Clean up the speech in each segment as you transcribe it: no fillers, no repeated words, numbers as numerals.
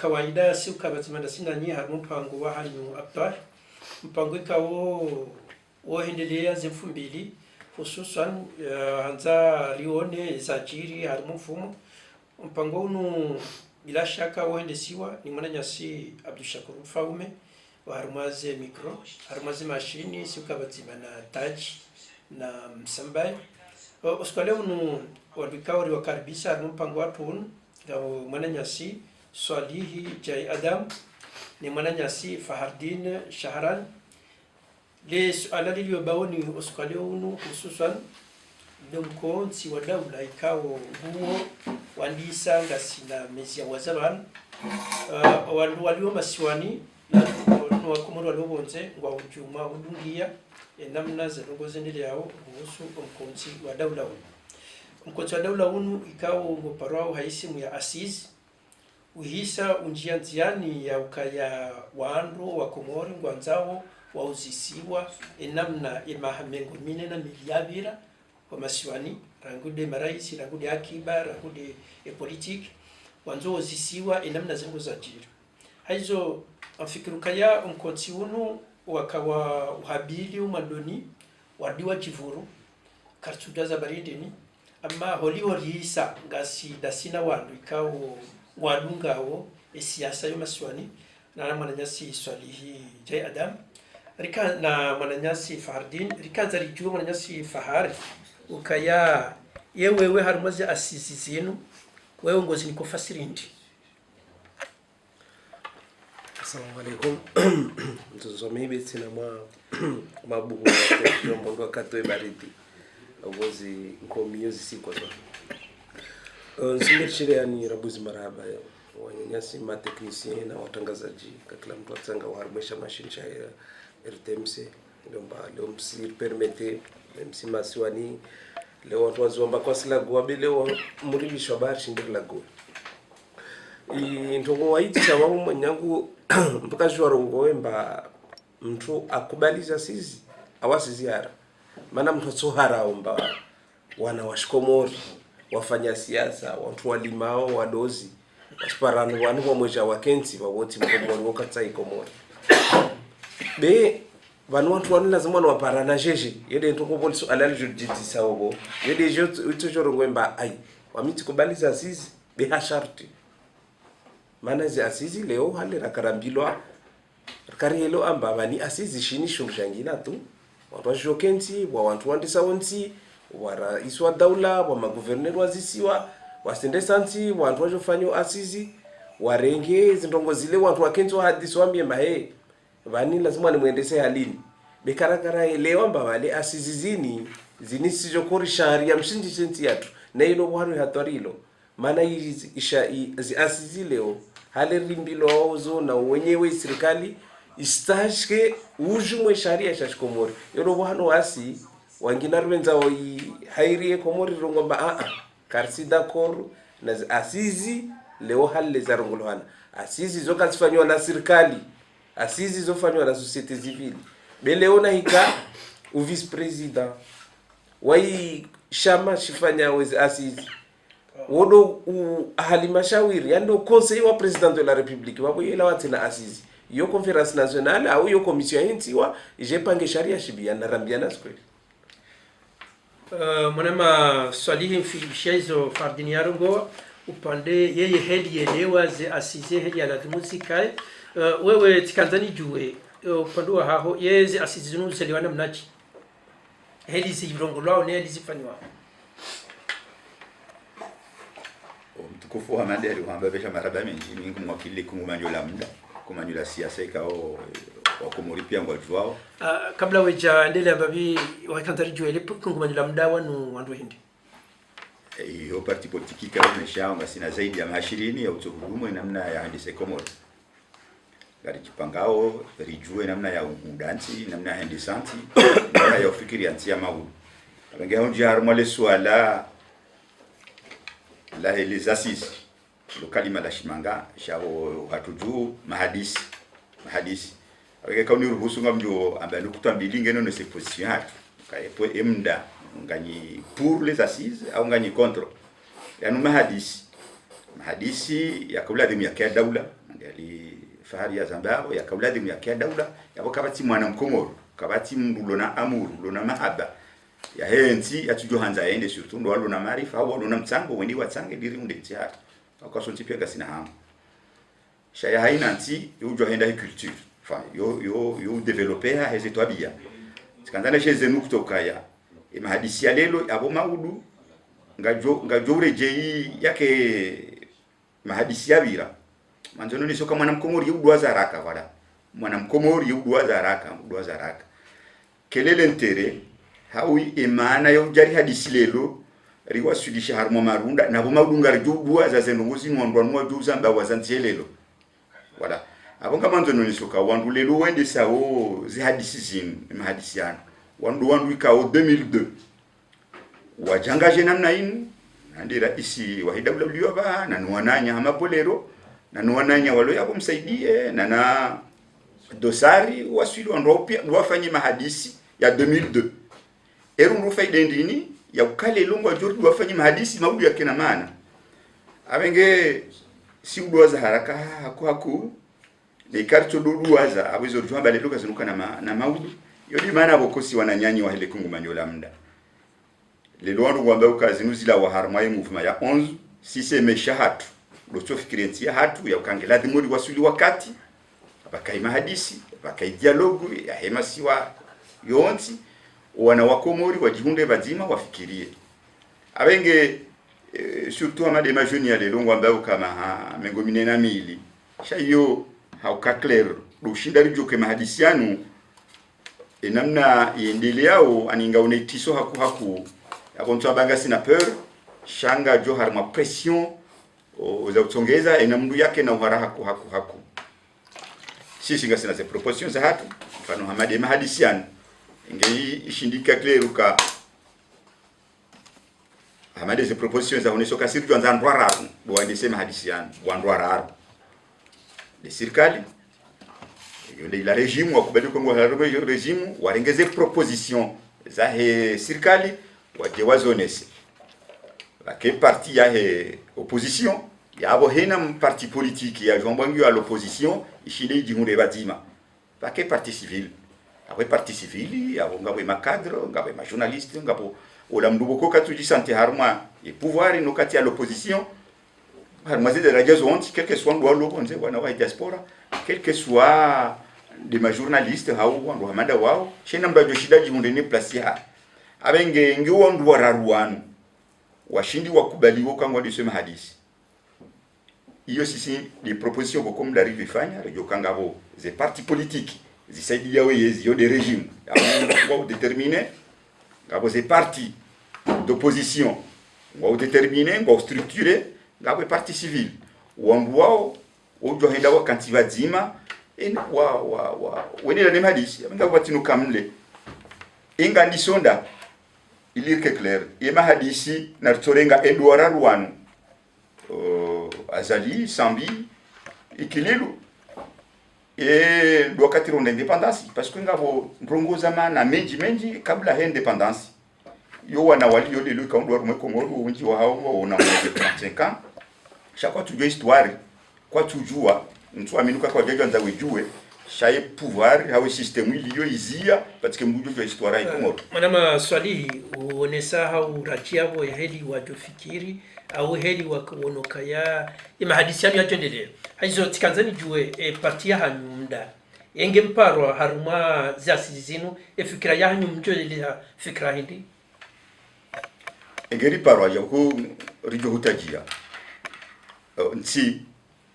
kawaida si ukabazimana sinanyi harimo mpango wa hanyu apar mpango ikawo wohendelea zefu mbili hususan hanza rione zajiri harimo mfumo mpango unu bila shaka wohendesiwa ni mwana nyasi Abdushakur Faume wa harumaze mikro harumaze mashini si ukabazimana taji na msambai oskale unu wadikawari wakaribisha harimo mpango watu unu mwana nyasi Swalihi Jai Adam ni mwana nyasi Fahardin Shahran le suala liliyobaoni uskale unu hususan mkonsi wa daula ikawo huo wandisa ngasina mezi ya wazaban walio masiwani na wakumuru walio bonze ngwa ujuma udungia namna zalongo zendele yao kuhusu mkonsi wa daula unu mkonsi wa daula unu ikawo ngoparao haisimu ya Aziz uhisa unjia nziani ya ukaya waandu wa Komori ngwanzao wauzisiwa enamna imahamengo minena miliabira kwa masiwani rangude maraisi rangude akiba rangude politiki wanzo uzisiwa enamna zengo za jiri haizo afikirukaya mkonsi unu wakawa uhabili umandoni wadiwa jivuru kartudaza baridini ama holiisa ngasi dasina wandu ikawo wadungao siasa yo maswani na mwananyasi Swalihi Jai Adam rika na mwananyasi Fahardin rika zarijua mwananyasi Fahari ukaya yewewe harumaze asisi zenu wewe ngozi niko fasirindi. Assalamu alaikum. Nzozome beti na mabugu ya mbondo katoe baridi ngozi nkomiozi siko zo Nsimecheleani Rabuzi Maraba wanyanyasi mateknisien na watangazaji kila mtu atanga waharibisha mashine ya RTMC leo msir permete msima siwani leo watu wazomba kwa sila gwabe leo muribisho habari shindira go ntongo waiti chawa mwanyangu mpaka jwarongo emba mtu akubaliza sisi awasiziara maana mtu tsohara omba wana washikomori wafanya siasa watu walimao wadozi wasparano wanu wamoja wakenzi wawoti mkomori wakatsai komori be vanu watu wanu lazima waparana jeje yede ntoko poliso alali juditisa obo yede joto jorongwemba ai wamiti kubaliza sisi be hasharti maana zi asizi leo hali rakarambilo karielo amba bani asizi shini shumshangila tu watu wajokenzi wa watu wandisa wonzi wara iswa daula wa magouverneur wazisiwa wasende santi wantu wajofanyo asizi warenge zindongo zile wantu wakenzo hadisi wambie mahe vani lazima ni muendese halini bekarakara elewa mba wale asizi zini sijokori sharia mshindi senti yatu na ilo wanu hatorilo maana isha asizi leo hale rimbilo ozo na wenyewe serikali istashke ujumwe sharia shashkomori ilo wanu asi wangina rwenza oi hairie komori rongomba karsi d'accord na asizi leo hali za rongolwana asizi zokazifanywa na serikali asizi zofanywa na societe civile beleona hika u vice president wai shama shifanya wezi asizi wodo halimashawiri yando conseil wa president de la republique wabo yela watina asizi yo conference nationale au yo commission intiwa jepange sharia shibia na rambiana skweli mwanama Swalihi mfishizo Fahardin Yarongo upande yeye heli elewa ze asize heli ya lazimuzikai wewe tikanzani juwe upande wa haho yeze asize zinu zeliwana mnachi heli zirongo lao ne heli zifanywa mtukufu wa madari wamba besha maraba menji mingu mwakili kungumanyola mda kumanyola siasa ikao wakomori pia ngwajwao kabla weja ndele babi wakantari juele kungumanyola mda wanu wandu hindi hiyo parti politiki kama nimeshaanga sina zaidi ya 20 ya utuhudumu namna ya handise Komori gari kipangao rijue namna ya undanti namna ya handisanti namna ya ufikiri antia mawu wengi hao ndio harmale swala la les assises lokali malashimanga shao hatuju mahadisi aweke kauni ruhusu ngamjo ambaye kutambili ngeno ne position hatu kaepo emda ngani pour les assises au ngani contre ya no mahadisi hadisi ya kauladi ya kia daula ngali fahari ya zambaro ya kauladi ya kia daula yabo kabati mwana mkomoro kabati mndulo na amuru lona mahaba ya henzi atujo hanza ende surtout ndo walo na marifa au ndo na mtsango wendi watsange diri unde tia akasonti pia gasina hamu shaya haina nti ujo henda culture enfin yo developer ha hezeto abia sikandana sheze nukutoka ya mahadisi ya lelo abo maudu ngajo rejei yake mahadisi ya bira manzono ni soka mwana mkomori udwaza haraka wala mwana mkomori udwaza haraka kelele ntere hawi emana yo jari hadisi lelo riwa sudisha harmo marunda na bo maudu ngarjo udwaza zenongozi nwandwa nwa juza mba wazantielelo wala abonga manzono ni soka wandu lelo wende sawo zi hadisi zin mahadisi yana wandu ikao 2002 wajangaje namna inu ndira isi wa HWW ba na nuananya hamapolero na nuananya walo yabo msaidie na dosari wasili wanropia wafanye mahadisi ya 2002 ndo faida ndini ya ukale longo jordi wafanye mahadisi maudu ya kina maana abenge si udwaza haraka haku de karto duduaza abizo jwamba le luka zinuka na maudu yodi maana bokosi wananyanyi wa hele kungu manyola mda le londo gwamba ukazimuzila wa harmaye movement ya 11 si c'est meshahatu doto fikirenti hatu ya ukangela dimuri wasuli wakati abakai mahadisi abakai dialogue ya hemasiwa yonti wana wakomori wajihunde bazima wafikirie abenge surtout amade majoni ya lelo gwamba ukama mengomine na mili shayo hauka clair do shindari joke mahadisi yanu enamna yendeleao aninga unetiso haku akonto abanga sina peur shanga jo harma pression za utongeza enamndu yake na uhara haku sisi ngasina ze propositions za hatu mfano hamadi mahadisian ingei ishindika kleruka hamadi ze propositions za uneso kasiri jo nzandwa raru bo andise mahadisian wandwa raru de serikali yule la regime wakubali Kongo la regime warengeze proposition za serikali waje wazonese ke parti ya opposition ya abo hena parti politique ya jombangu à l'opposition ishile jihunde bazima ke parti civil après parti civil ya ngabo ma cadre ngabo ma journaliste ngabo ola mduboko katuji santé harma et pouvoir no kati à l'opposition harma de radio zonti quel que soit ndo lobo nze wana wa diaspora quel que soit de ma journaliste hawo ndo hamada wao shena mbajo shida jihunde ne place ya abenge ngiwo ndo wararuanu washindi wakubaliwa kangwa disema hadisi hiyo sisi les propositions ko comme d'arrive ifanya radio kangabo ze parti politique zisaidia weyezi yo de régime ngwa déterminer ngabo ze parti d'opposition ngwa déterminer ngwa structurer ngabo parti civil wangwao ojo henda wakanti vazima en wa wenela ne hadisi ngabo batinu kamle inga ndisonda ilirke clair yema hadisi na torenga Edouard Rwanu azali sambi ikililu e wakati ronda independence parce que ngabo ndrongo zamana menji kabla ya independence yo wana wali yo lelo ka ndo Kongo unji wa hao ona 35 ans chaque tujue histoire kwa tujua mtu aminuka kwa jaji anza wejue shaye pouvoir hawe system iliyo izia parce que mbujo ya histoire ikomoto madama swali uonesa hau ratiabo ya heli wajofikiri au heli wakonoka ya imahadisiano ya jendele hizo tikanzani jue parti ya hanyumda yenge mparo haruma zasi zinu fikira ya hanyumjo ile fikira hindi engeri paro ya ko rijo hutajia nti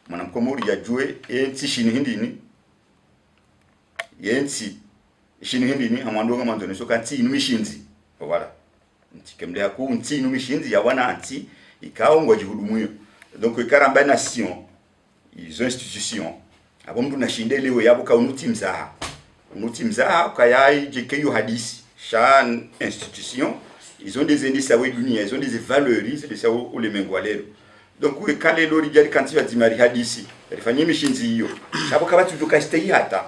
mwanamkomori ya jue nti shini hindi ni yensi shini hindi ni amandonga manzone so kanti inumishinzi voilà nti kemle ku nti inumishinzi ya wana anti ikaongwa jihudumuyo donc ikaramba nation izo institution abo mtu nashindelewe yabo ka unuti mzaha kayai jikeyo hadisi shan institution ils ont des indices à dunia ils ont des valeurs des ça ou les mengwalelo donc we kale lori jari kanti ya dimari hadisi rifanyie mishinzi hiyo abo kabatu tukastei hata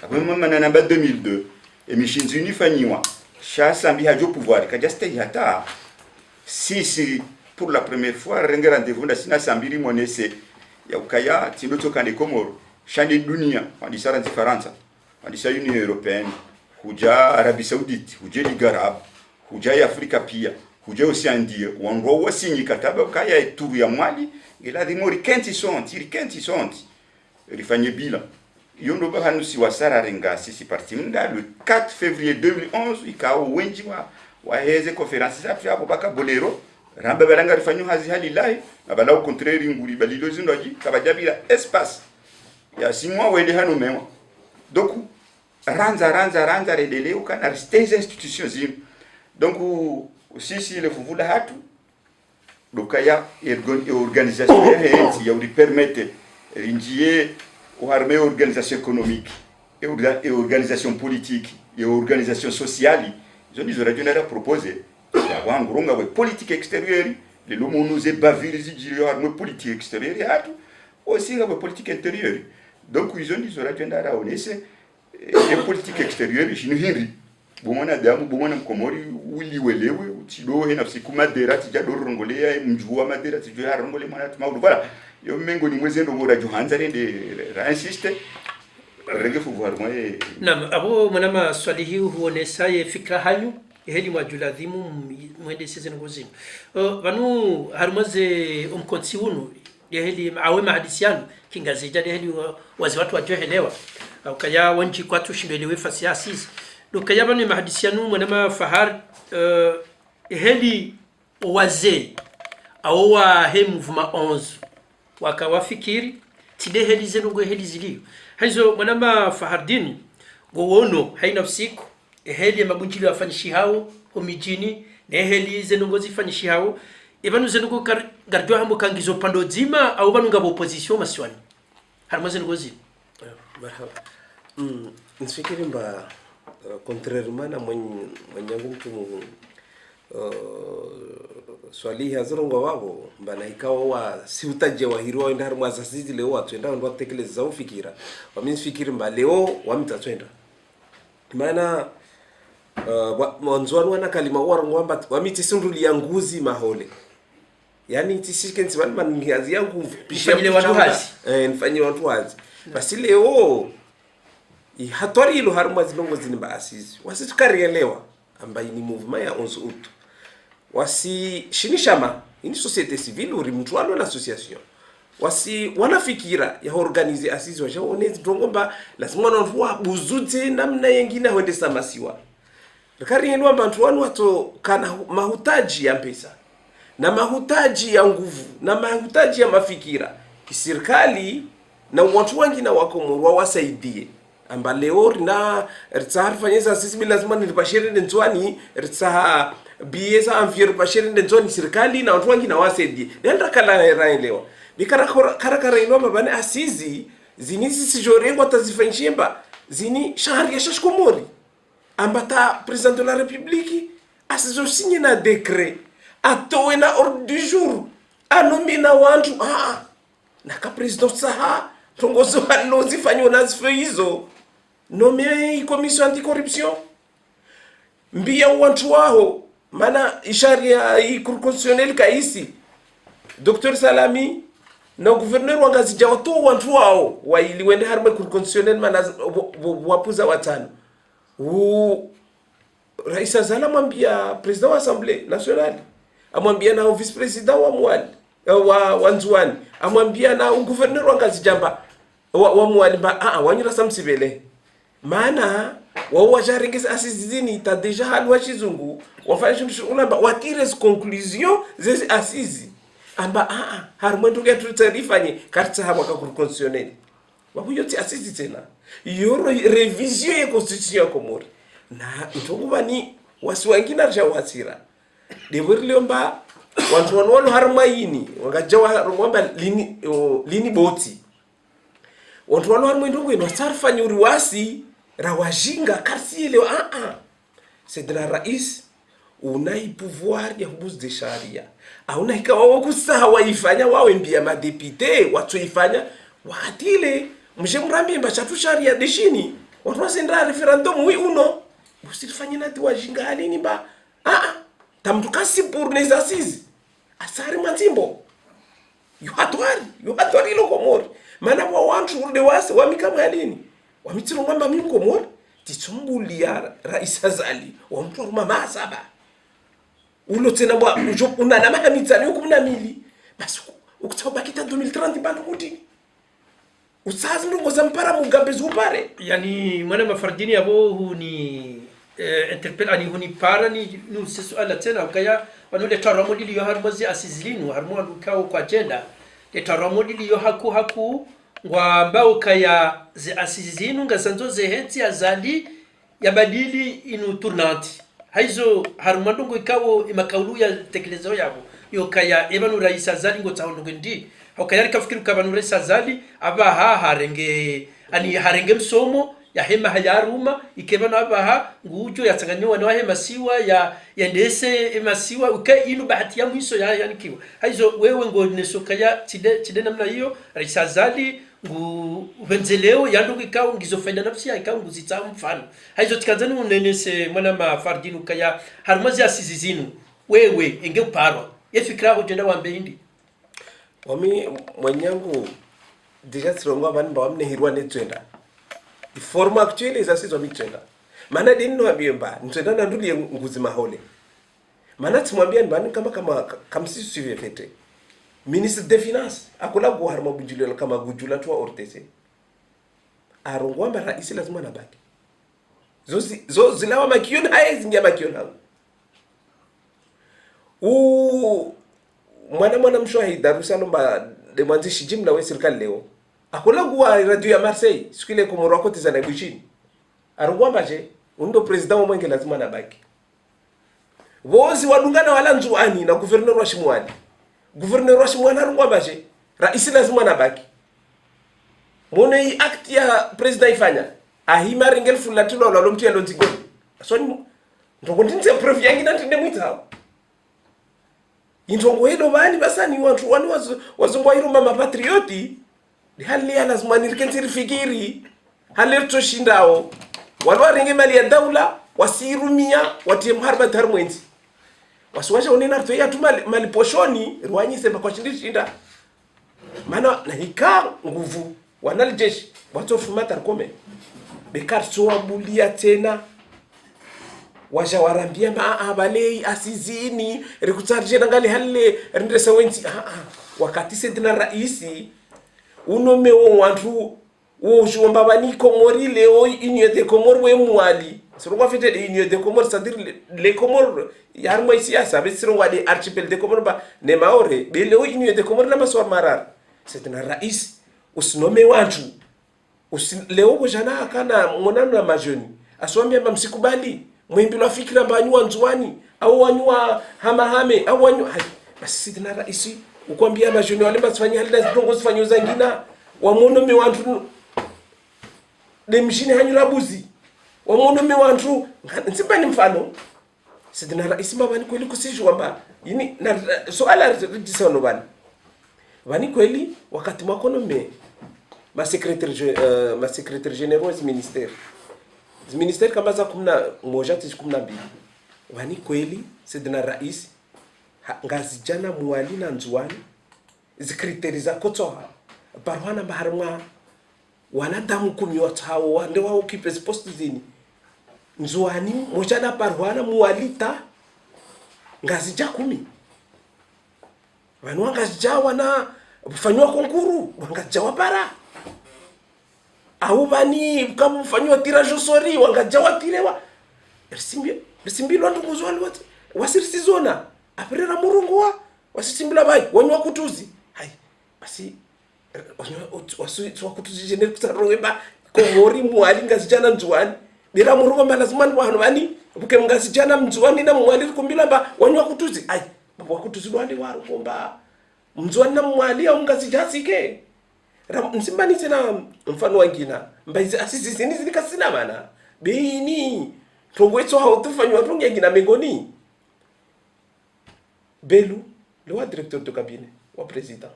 abo mama na namba 2002 emishinzi unifanyiwa sha sambi hajo pouvoir kajastei hata sisi pour la première fois renge rendez-vous na sina sambiri monese ya ukaya tindo tokande Komoro shani dunia hadi sara Faransa hadi sa Union Européenne huja Arabie Saoudite huja Liga Arab huja Afrika pia huja Oceania wango wasinyi kataba ukaya eturu ya mwali ila dimori kenti sonti rifanye bila yondo bahanu si wasara renga sisi parti mnda le 4 février 2011 ikao wenji wa heze conference za hapo baka bolero ramba balanga rifanyo hazi hali lai abala au contraire nguri balilo zindoji kabajabira espace ya simwa wende hanu mewa donc ranza redele ukana restez institutions zim donc sisi le fuvula hatu dokaya organisation ya uri permettre rinjie ou armée organisation économique et organisation politique et organisation sociale ils auraient dû proposer la ngurunga we politique extérieure le lomo nous est bavir zidjiro armée politique extérieure hatu aussi la politique intérieure donc ils auraient dû onese et politique extérieure chinu hinri bomona damu bomona mkomori uliwelewe utido hena siku madera tijado rongolea mjua madera tijua rongole mwana tumauru voilà yo mengo ni mwezendo ngora johanza rende insiste rege fuvuar mwe na abo mwanama swali hii huonesa ye fikra hayu heli mwajuladhimu mwende season ngozini vanu harumaze umkonsi unu heli awe mahadisiano kingazeja heli wazi watu wajohelewa ukaya wanji kwatu shimbelewe fasi asisi dokaya banu mahadisiano mwanama fahar heli waze awa he mouvement 11 wakawafikiri tide heli zenu go heli zilio hizo mwanama Fahardini gowono haina usiku heli mabunjili wafanyishi hao homijini na heli zenu go zifanyishi hao ibanu zenu go gardio hambo kangizo pando zima au banu ngabo opposition maswani harimo zenu go zi marhaba nsifikiri mba contrairement na mwenyangu mtu swali hazrongo wabo mbana ikawa wa si utaje wa hiro ndar mwasasizi leo watwenda ndo tekeleza ufikira wamini fikiri mba leo wamitatwenda maana mwanzo wana kalima warongwamba wamiti sunduli ya nguzi mahole yani tisikenzi wani mangiazi yangu nifanyile watu hazi nifanyile watu hazi basi leo hatori ilo harumwa zilongo zinimba asisi wasitukarielewa ambaye ni movement ya 11 août wasi shinishama ini société civile uri mtu alo na association wasi wanafikira ya organize asisi wa shaone ndongomba lazima nonwa buzuze namna yengine hoende samasiwa rekari yenu abantu wanu wato kana mahutaji ya pesa na mahutaji ya nguvu na mahutaji ya mafikira kiserikali na watu wengine wako murwa wasaidie amba leo na ritsar fanyeza sisi lazima nilipashire ndenzwani ritsa biesa amfier pashire ndenzwani serikali na watu wengine wasaidie nenda kala raelewa bikara ino mabane asizi zini sijorengwa tazifanyishimba zini shahari ya shashkomori amba ta president de la république asizo signé na décret atowe na ordre du jour anomina wantu na ka president saha tongozo halozi fanyo nazifo hizo nomie commission anticorruption mbia wantu wao mana isharia constitutionnel kaisi Dr Salami na gouverneur wangazi jawato wantu wao waili wende harma constitutionnel mana wapuza watano Rais Azala mwambia president wa Assemblée nationale amwambia na vice president wa mwali wa Nzwani amwambia na gouverneur wangazi jamba wa mwali ba wanyira samsibele maana wao wajarengeza asizini ta deja halwa chizungu wafanya unamba watire conclusion zezi asizi amba harmo nduga tutarifanye karta hawa ka constitutionnel wabuyote asizi tena yoro revision ya constitution ya Komori na ntonguba ni wasiwangina jawatira deburliomba wantu wanwalo harmaini wakajawa romba lini boti wantu wanwalo harmaini ndo wasarfanya uriwasi rawajinga karsi ile c'est de la rais unai pouvoir ya hubuz de sharia auna ikawa kusawa ifanya wawe mbia madepite watu ifanya wakatile mjemrambi mbachatu sharia deshini watu wasendra referendum wi uno usifanye nati wajinga halini ba tamtukasi pour les assises asari manzimbo yuhatwari ilo Komori mana wa wantu urde wase wamikama halini wamitiro ngamba mimi Komori titsumbulia Rais Azali wa mtu wa mama saba ulo tena bwa una na mahamitsani ukumna mili basi ukutsoba kita 2030 bantu kuti usazi ndongo za mpara Mugabe zupare yani mwana mafardini yabo huni interpel ani huni para ni nusi suala tena ukaya wanule taramodi yo harmozi asizlinu harmodu kao kwa agenda le taramodi yo haku ngwamba ukaya ze asizinu ngasanzo ze heti Azali yabadili inu turnanti haizo harumandongo ikawo imakaulu ya tekelezo yabo yokaya ebanu Rais Azali ngo tawongo ndi hokaya kafikiru kabanu Rais Azali abaha harenge msomo ya hema hayaruma ikebana abaha ngujo yatsanganywa na hema siwa ya ndese emasiwa uka inu bahati ya mwiso ya yanikiwa haizo wewe ngo nesokaya tide namna hiyo Rais Azali ngu wenzeleo yandugu ikawo ngizo faida nafsi ikawo nguzitsa mfano haizo tikanzani unenese mwana mafardinu kaya harumazi asizizinu wewe enge uparwa yefikira hojenda wambe hindi wami mwanyangu deja tsirongo abani ba wamne hirwa netwenda forma actuelle exercice mitwenda mana dino abiemba ntwenda na nduli nguzi mahole mana timwambia ndani kama sisi suivi fete Ministre des Finances akola guharma bujulio kama gujula tu ortese arongwamba rais lazima nabaki zo zilawa makiona haya zingia makiona mwana mshwahi Darussalom ba de mwanzishi jimla we serikali leo akola guwa radio ya Marseille sikile Komoro kote za naibushini arongwamba je undo president mwenge lazima nabaki wozi wadungana wala nzuani na gouverneur wa Shimwani gouverneur wa Shimwana rungwamba je rais lazima nabaki mone hii act ya president ifanya ahima ringel fulatilo la lomtia lonzigo soni ndongo ndinze proof yangi nantinde mwita indongo edo bani basani watu wani wazungwa hilo mama patrioti hali ya lazima nirikensiri fikiri hali toshindao walwa ringe mali ya daula wasirumia watie mharba tarmwenzi wasiwacha unena rto ya tuma maliposhoni ruanyi sema kwa shinda maana na hika nguvu wanalijeshi watu fumata kome bekar soabulia tena waja warambia abale asizini rikutarje ngali halle rindesa wenzi wakati sedina raisi unome wantu ushomba bani Komori leo Union de Comores we mwali sirongwa fete de Union de Comores c'est-à-dire les Comores yarmo ici ça veut sirongwa de archipel de Comores ba ne maore be leo Union de Comores na maswar marar sedina rais usinome wantu leo bojana kana monano na majoni aswambia msikubali mwimbilo fikira banyu nzuani au wanywa hamahame au wanywa basi sidina rais ukwambia majoni wale basifanya halida zitongo zifanya zangina wamono me wantu de mjini hanyula buzi wamono me wantu nsimba ni mfano sidina rais mabani kweli kusijwa mba yini na swala ridisano bani kweli wakati mwakono me ma secrétaire généraux du ministère kama za 12 wani kweli sidina rais ngazijana muwali na nzuani zikriteri za kotoha barwana baharma wanadamu kumi watao wande wao kipesi posti zini nzuani mojana barwana muwalita ngazija 10 wanwa ngazija wana bufanywa konkuru wangajja wapara au bani kama bufanywa tirage sori wangajja watirewa risimbi lwandu muzwali wati wasirisizona aprera murungwa wasisimbula bai wanywa kutuzi hai basi wanywa kutuzi jeneri kutaroweba Komori mwali ngazijana nzuani bila murungwa malazima bwana bani buke ngazijana mzuani na mwali kumbila ba wanywa kutuzi hai bwa kutuzi lwandi waru komba mzuani na mwali au ngazijasike msimbani tena mfano wangina mbaizi asisi zini kasina bana bini tongweto hautufanywa tunge ngina mengoni Belu le wa directeur de cabinet wa président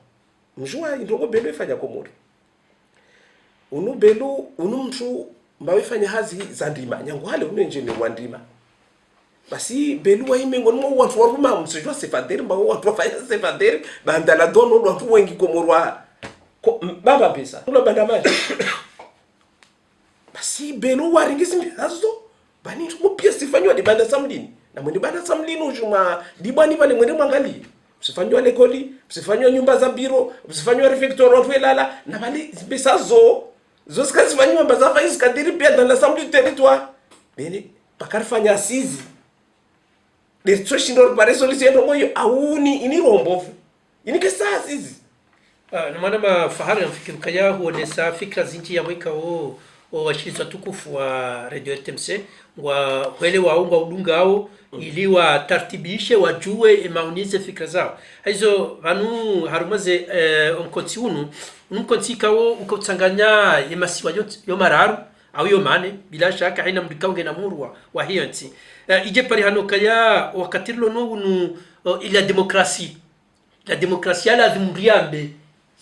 mjua ndongo Belu ifanya Komori unu Belu unu mtu mbawe fanya hazi za ndima nyangu hale unu engineer wa ndima basi belua hii miongoni mwa watu wa Roma msijua sefaderi mbao watu wafanya sefaderi bandala dono watu wengi komorwa baba pesa tuna banda maji basi belua ringisi mhazo bani tumopia sifanywa di banda samlini na mwende banda samlini ujuma dibani pale mwende mwangali msifanywa lekoli msifanywa nyumba za biro msifanywa refectoire watu elala na bali pesa zo sikazifanywa nyumba za faizi kadiri pia dans l'assemblée du territoire bene pakarifanya asizi de trashindor pare solution ndo moyo auni ini rombofu ini kesa asizi na maana mafahari mfikiri kaya huonesa fikra zinji ya mwika o washirika tukufu wa Radio RTMC wa wale waunga udunga au ili watartibishe wajue maunize fikra zao hizo vanu harumaze omkoti unu umkoti kao ukotsanganya yemasiwa yo mararu au yo mane bila shaka haina mdikaunge na murwa wa hiyo nti ije pari hano kaya wakatirlo no unu ila demokrasi ala dhimriambe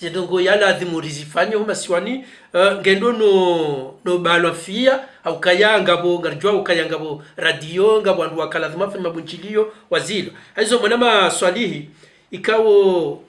zedongo yala dhimurizifanya umasiwani ngendo no balwafia au kaya ngabo ngarjwa ukaya ngabo radio ngabo andu wakala dhimafanya mabunchilio wazilo hizo mwanama swalihi ikawo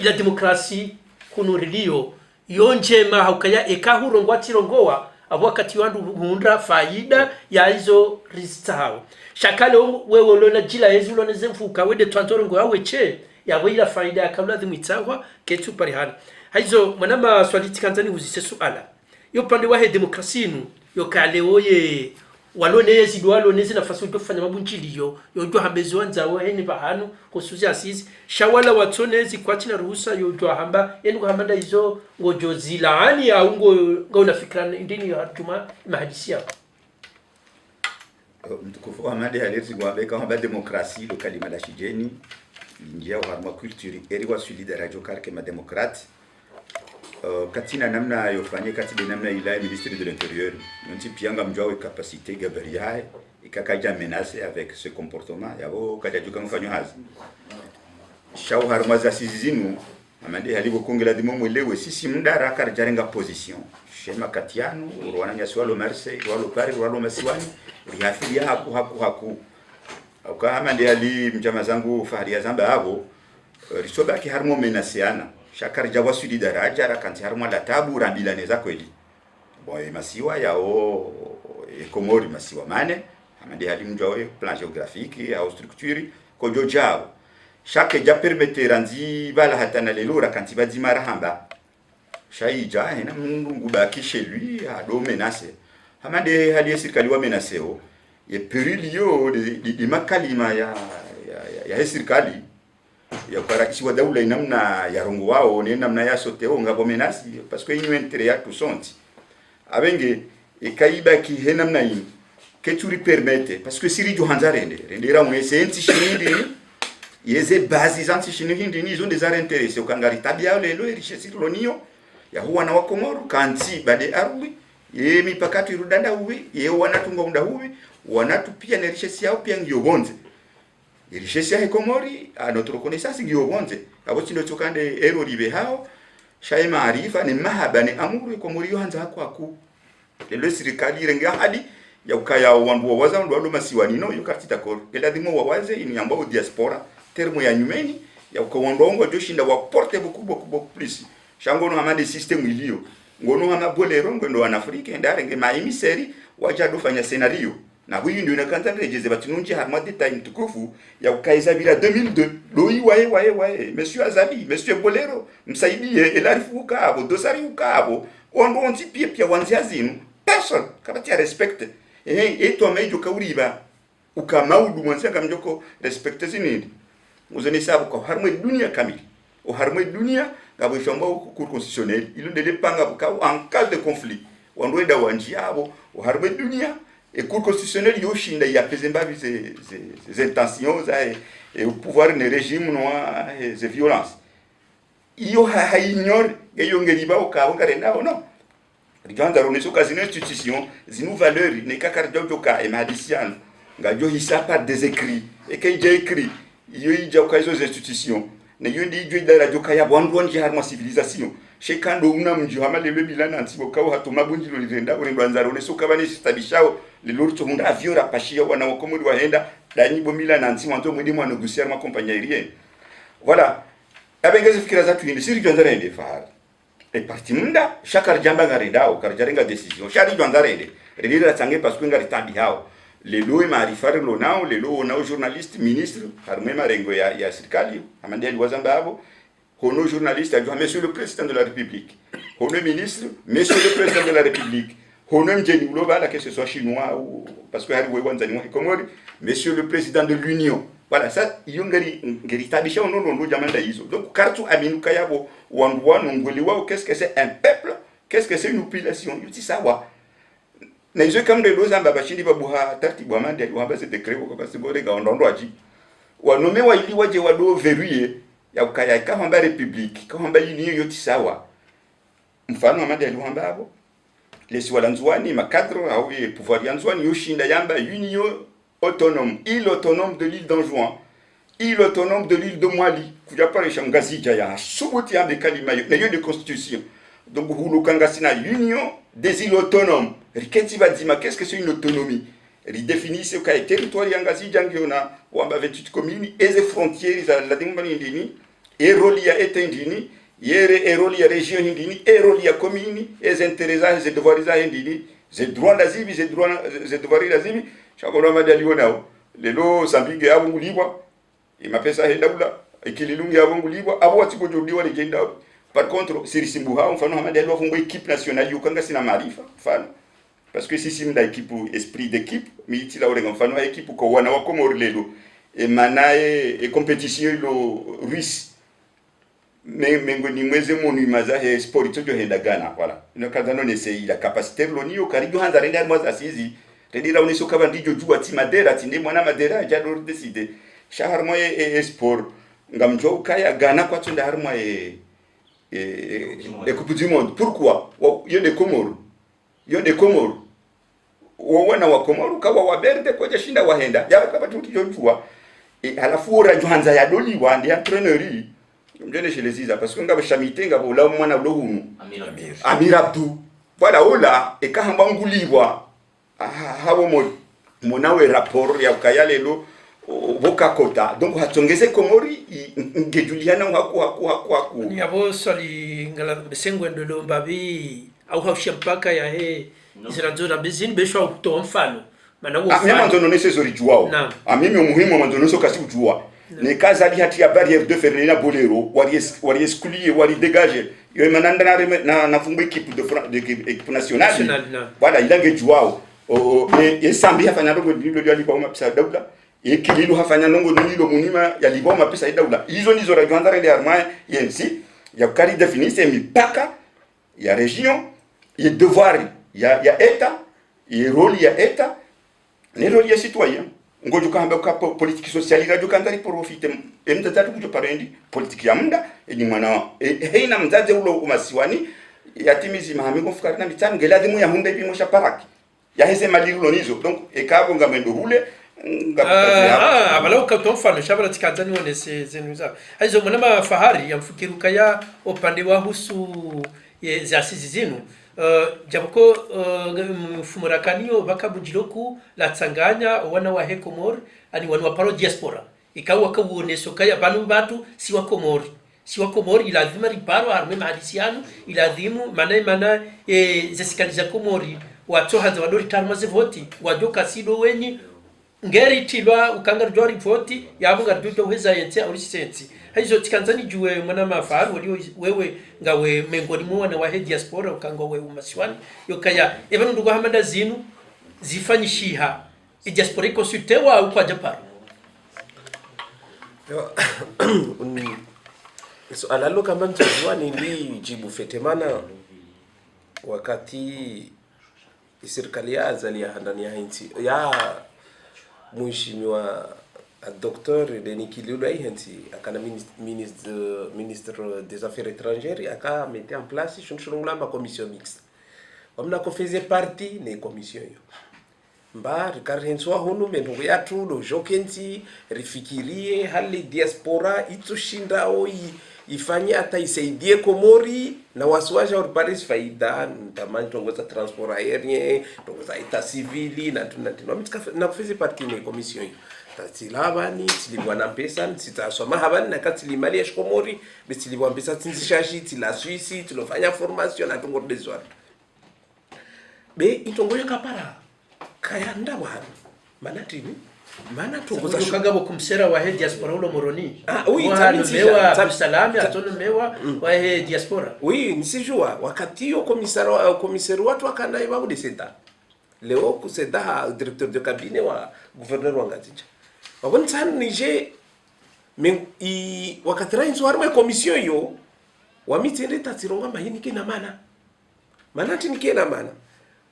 ila demokrasi kunurilio yonjema haukaya ekahuro ngwatirongoa abo wakati wandu huunda faida ya hizo rizitao shakale wewe lona jila yezu lona zemfuka wede twantorongo yawe che yawe ila faida yakabla dhimitahwa ketu parihana hizo mwanama swaliti kanzani huzise suala yo pande wa demokrasi inu yo kale oye walone yezidu walone nafasi utofanya mabunchiliyo yojwa hambezo wanzawo heni bahanu kusuzi asisi shawala watonezi kwa china ruhusa yojwa hamba yenu kuhambanda hizo ngojo zilaani au ngona fikra ndini ya juma mahadisia mtukufu wa made halezi gwabeka hamba demokrasi lo kalima la shijeni njia wa harma culture eriwa solide radio karke ma demokrate katina namna yofanye kati namna ila ministre de l'intérieur nti pianga mjwawe capacité gabriel ikakaja menace avec ce comportement yabo kaja juka mfanyo hazi shau harmaza sizinu amande halibo kongela dimo mwelewe sisi mdara karjarenga position shema katiano rwana nyaswalo Marseille rwalo Paris rwalo Masiwani riafilia haku ukama ndi ali mjama zangu faharia zamba habo risoba ki harmo menaceana shakar jawa sudi daraja rakanti harmo la tabu rambilane za kweli boy masiwa yao komori masiwa mane amandi ali mjawe plan géographique au structure ko jojao chaque ja permettre randi bala hatana lelo rakanti badimara hamba shaija hena mungu baki chez lui a do menace amandi hali sirikali wa menaceo ye perilio de makalima ya sirikali ya karakisi wa daula inamna ya rongo wao ni namna ya soteo ngabo menasi parce que inu intérêt ya tout sonti abenge ikaiba ki henamna yin que tu lui permette parce que siri jo hanzarende rendera un senti shinindi yeze bazi zanti shinindi ni zo des intéressés ukangari tabia lelo richesse lonio ya huwa na wakomoro kanti bade arwi ye mipakatu irudanda uwi ye wanatunga unda uwi wanatu pia na richesse yao pia ngiyobonze richesse ya Komori a notre connaissance ngiyobonze abo chindo chokande ero ribe hao shaye maarifa ni mahaba ni amuru Komori yohanza haku lelo sirikali renga hadi ya ukaya wandu waza ndo masiwani no yokatita kor eladimo wawaze ini ambao diaspora termo ya nyumeni ya ukawondongo joshinda wa porte beaucoup plus shangono amade system ilio ngono amabolero ngono wanafrika ndarenge maimiseri wajado fanya scenario na huyu ndio nakanta rejeze batununji harma detail mtukufu ya ukaiza bila 2002 doi wae monsieur Azabi monsieur Bolero msaidie elarifuka abo dosari ukabo ondo onti pia wanzia zinu person kabati respect toi mejo kauriba ukamaudu mwanzia kamjoko respect zinindi uzeni sabu kwa harma dunia kamili o harma dunia ngabo shamba cour constitutionnel ilo de panga en cas de conflit wandoenda wanjiabo o harma dunia et cour constitutionnel yoshinda ya pezemba ces intentions et au pouvoir ne régime noir et ces violences iyo ha ignore geyo ngeriba okabo karenda no riganda roneso kazino institution zinu valeur ne kakarjo joka emadisian ngajo hisapa des écrits et que j'ai écrit iyo ija okaizo institutions ne yundi jo idara joka ya bwandu harma civilisation shekando una mji hamalebe bilana antibo kawo hatuma bunjilo lirenda urendo anzaro ne sokabani stabishao lilorto hunda aviora pashia wana wakomodi waenda dani bomila nansi mwanzo mwedi mwa négocier ma compagnie aérienne voilà abengeze fikira za tuindi siri jonzare ende fahari e parti munda shakar jamba garendao karjarenga decision shari jonzare ende redira tsange parce que ngari tambi hao lelo maarifari lonao lelo nao journaliste ministre harme marengo ya serikali amande aliwazamba hapo hono journaliste ajua monsieur le président de la république hono ministre monsieur le président de la république hono mjeni global que ce soit chinois ou parce que hari wewanza ni Komori monsieur le président de l'union voilà ça ngeri tabisha ndo jamanda hizo donc kartu aminuka yabo wanduwa ngoli wao qu'est-ce que c'est un peuple qu'est-ce que c'est une population yuti sawa na hizo kama ndio zamba bashindi babuha taratibu amande aliwamba se decret kwa sababu ga ndondo aji wanome wa ili waje wado verrouiller ya ukaya kama mba republique kama mba union yuti sawa mfano amande aliwamba hapo lesi walanzwani makadro au pouvoir yanzwani yoshinda yamba union autonome, île autonome de l'île d'Anjouan, île autonome de l'île de Mali, kuja pale shangazi ya subuti ya bekalimayo na de constitution. Donc hulu kangasina union des îles autonomes. Riketi badima qu'est-ce que c'est une autonomie? Ri définit ce qu'a territoire yangazi jangiona wamba 28 communes et les frontières la dingmani ndini et rolia etendini yere et rolia région ndini et rolia commune et intérêts et devoirs ndini les droits d'asile les devoirs d'asile shakolo madali nao lelo sambinge abo ngulibwa imapesa hendaula ikililungi abo ngulibwa abo watiko jodiwa legenda par contre sirisimbuha mfano hamadali wafungo équipe nationale yukanga sina maarifa mfano parce que si simda équipe esprit d'équipe miti la orenga mfano équipe ko wana wa Komori lelo e manae e compétition lo russe mengo ni mweze monu imaza sport to henda Ghana voilà ino kadano ne sei la capacité lonio karijo hanza renda mwaza asizi redira uniso kaba ndijo jua ti madera tinde mwana madera jador décider shahar moye sport ngamjo kaya Ghana kwa tunda har moye coupe du monde pourquoi yo de Comores wana wa Komoro kawa wa berde kwa jashinda wahenda ya kaba tukijojua halafu ora johanza ya doli wa ndi entraîneur mjene chez les Isa parce que ngaba shamite ngaba la mwana lohunu Amir Abdou voilà ola ekahamba ngulibwa hawo monawe rapport ya ukayalelo boka kota donc hatongeze Komori ngejuliana haku ni abo sali ngala besengwendo lo mbabi au haushempaka ya ziranzora bezini besho kutoa mfano maana huo mimi mwanzo nonese zori juao mimi umuhimu mwanzo noso kasi ujua ne kaza di hati ya barrière de Ferreira Bolero wari exclure wari dégager yo mananda na fungu équipe de équipe nationale voilà ilange juao et sambi hafanya ndogo ndilo ya liba mapisa daula e kililo hafanya ndogo ndilo munima ya liba mapisa daula hizo nizo radio andare de armée yensi ya kari définir c'est mipaka ya région et devoir ya état et rôle ya état ne rôle ya citoyen ngojo kamba ka politique sociale radio kandari profite emtatu kujo parendi politique ya muda ni mwana heina mzaze ulo umasiwani yatimizi mahami kufukari na mitano geladimu ya hunda ipi mosha paraki ya heze maliro nizo donc ekabo ngamendo hule abala ukato mfano shabara tikazani wone zenuza hizo mwana fahari ya mfukiruka ya upande wa husu za asisi zinu jabuko mfumurakanio bakabujiloku la tsanganya wana wa Komori ani wana wa paro diaspora ikawa kawoneso kaya banu batu si wa Komori ilazima riparo arme mahadisiano ilazimu mana zesikaliza Komori watu haza wadori tarmaze voti wajoka sido wenyi ngeri tilwa ukanga jori voti yabunga rjujo heza yente aurisensi hizo tikanzani juwe mwana mafaru walio wewe ngawe mengoni mwana wa diaspora ukanga wewe umasiwani yokaya even ndugu hamada zinu zifanyishiha diaspora consulte wa upa japaro so alalo kama mtazwani ndi jibu fetemana wakati serikali ya azali ya ndani ya nchi ya mheshimiwa Dr. Denis Kilulu ahinti akana ministre des affaires étrangères aka mettre en place shunshulungula ma commission mixte wamna ko faisait partie ne commission yo mba rikarhenswa hunu mendu yatu do jokenzi rifikirie hali diaspora itoshinda ifanye hata isaidie Komori na wasiwasha wa Paris faida tamani tongoza transport aérien tongoza ita civili na tunatino na kufezi partie ne commission tatilabani tilibwa na pesa sitasoma habani na katili mali ya Komori betilibwa pesa tinzishashi tila Suisse tilofanya formation na Tongo deswar be itongoyo kapara kaya ndabwana mana tini mana tongoza kagabo kumsera wa he diaspora ulo moroni oui mewa salami atono mewa wa he diaspora oui nisijua wakati yo komisari watu akanda ibabu desenta leo kuseda directeur de cabinet wa gouverneur wa Ngazija wabon tan nije men wakati rainzo harwe commission yo wamitende tatironga mahini kina mana tini kina mana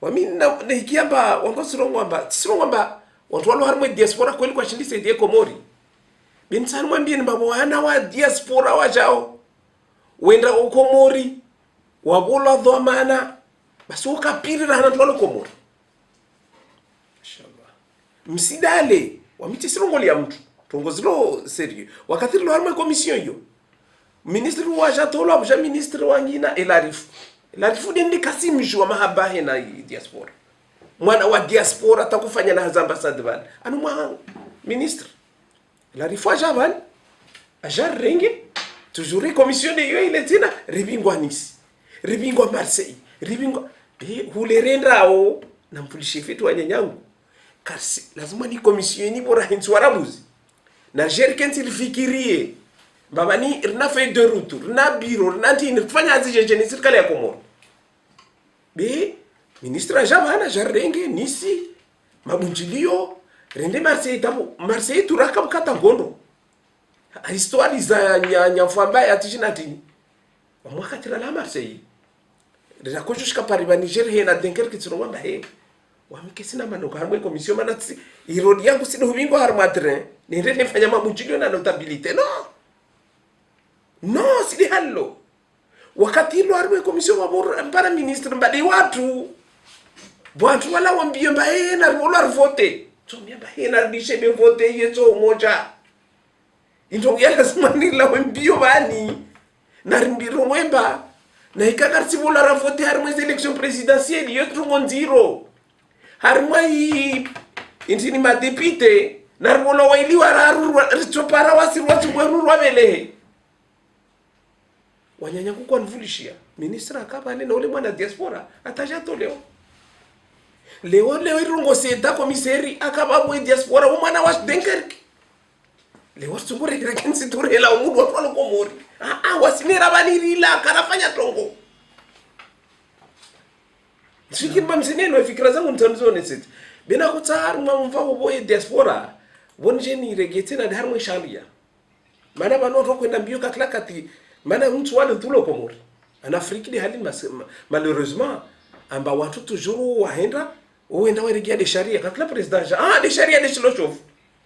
wamina nikiamba wangosirongwa tsirongwa watu walo harwe diaspora kweli kwa shindise die Komori binsan mwambie mbabo wana wa diaspora wajao wenda Komori wabola dhamana basi ukapirira hana twalo Komori inshallah msidale wamiti sirongoli ya mtu tongozilo serio wakati lo harwe commission yo ministre wa jatolo abja ministre wangina elarifu dende kasimjwa mahaba hena diaspora mwana wa diaspora atakufanya na ambassade bana anu mwa ministre elarifu ajaban ajar renge toujours commission de yo ile tina ribingwa Nice ribingwa Marseille ribingwa hulerendao na mpulishe fetu wanyanyangu kasi lazima ni commission ni bora hintu warabuzi na jerkenti lifikirie baba ni rina feuille de route rina bureau rina tini kufanya azije ni serikali ya Komoro be ministre ajabana jarenge Nisi mabunjilio rende Marseille turaka mkata ngondo histoire za nyafamba ya tijina tini mwaka tira la Marseille rina kojushka pariba Niger he na Dunkerque tsiromba he wamikesina manoka harmwe commission manatsi irodi yangu sino hubingo harmatre nende nifanya mabunjilio na notabilité no sidi hallo wakati ilo harmwe commission wabora mpara ministre mbadi watu wala wambie mbae na rolar vote tumia mbae na dishe vote yeto moja into ya lazima ni la wambio bani na rimbiro mwemba na ikakarti bola ra vote harmwe election présidentielle yotro monziro harmwe intini ma député na rola waili wararu ritopara wasirwa tugweru wabele wanyanya kwa nvulishia ministra akaba na ule mwana diaspora atajato leo irungo seta komiseri akaba mwe diaspora umwana wa Dunkerque leo tumbure rekensi turela umudu watu Komori wasinera banirila karafanya tongo fikiri bamsineno fikira zangu ntanzone seti bina kutsar mwamva boye diaspora bonje ni regete na harmo sharia mana banoto kwenda mbio kaklakati mana mtu wale tulo Komori ana Afrika de hali malheureusement amba watu toujours waenda uenda waregia de sharia kakla president de sharia de Shiloshof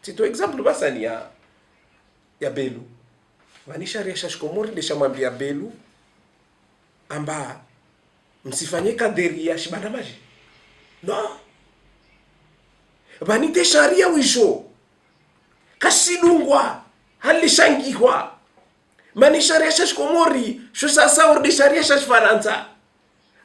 tito example basani ya Belu wani sharia shash Komori de shamambia Belu amba msifanye kaderi ya shibana maji no bani de sharia wisho kasidungwa hali shangihwa mani sharia shash Komori sho sasa urde sharia shash Faransa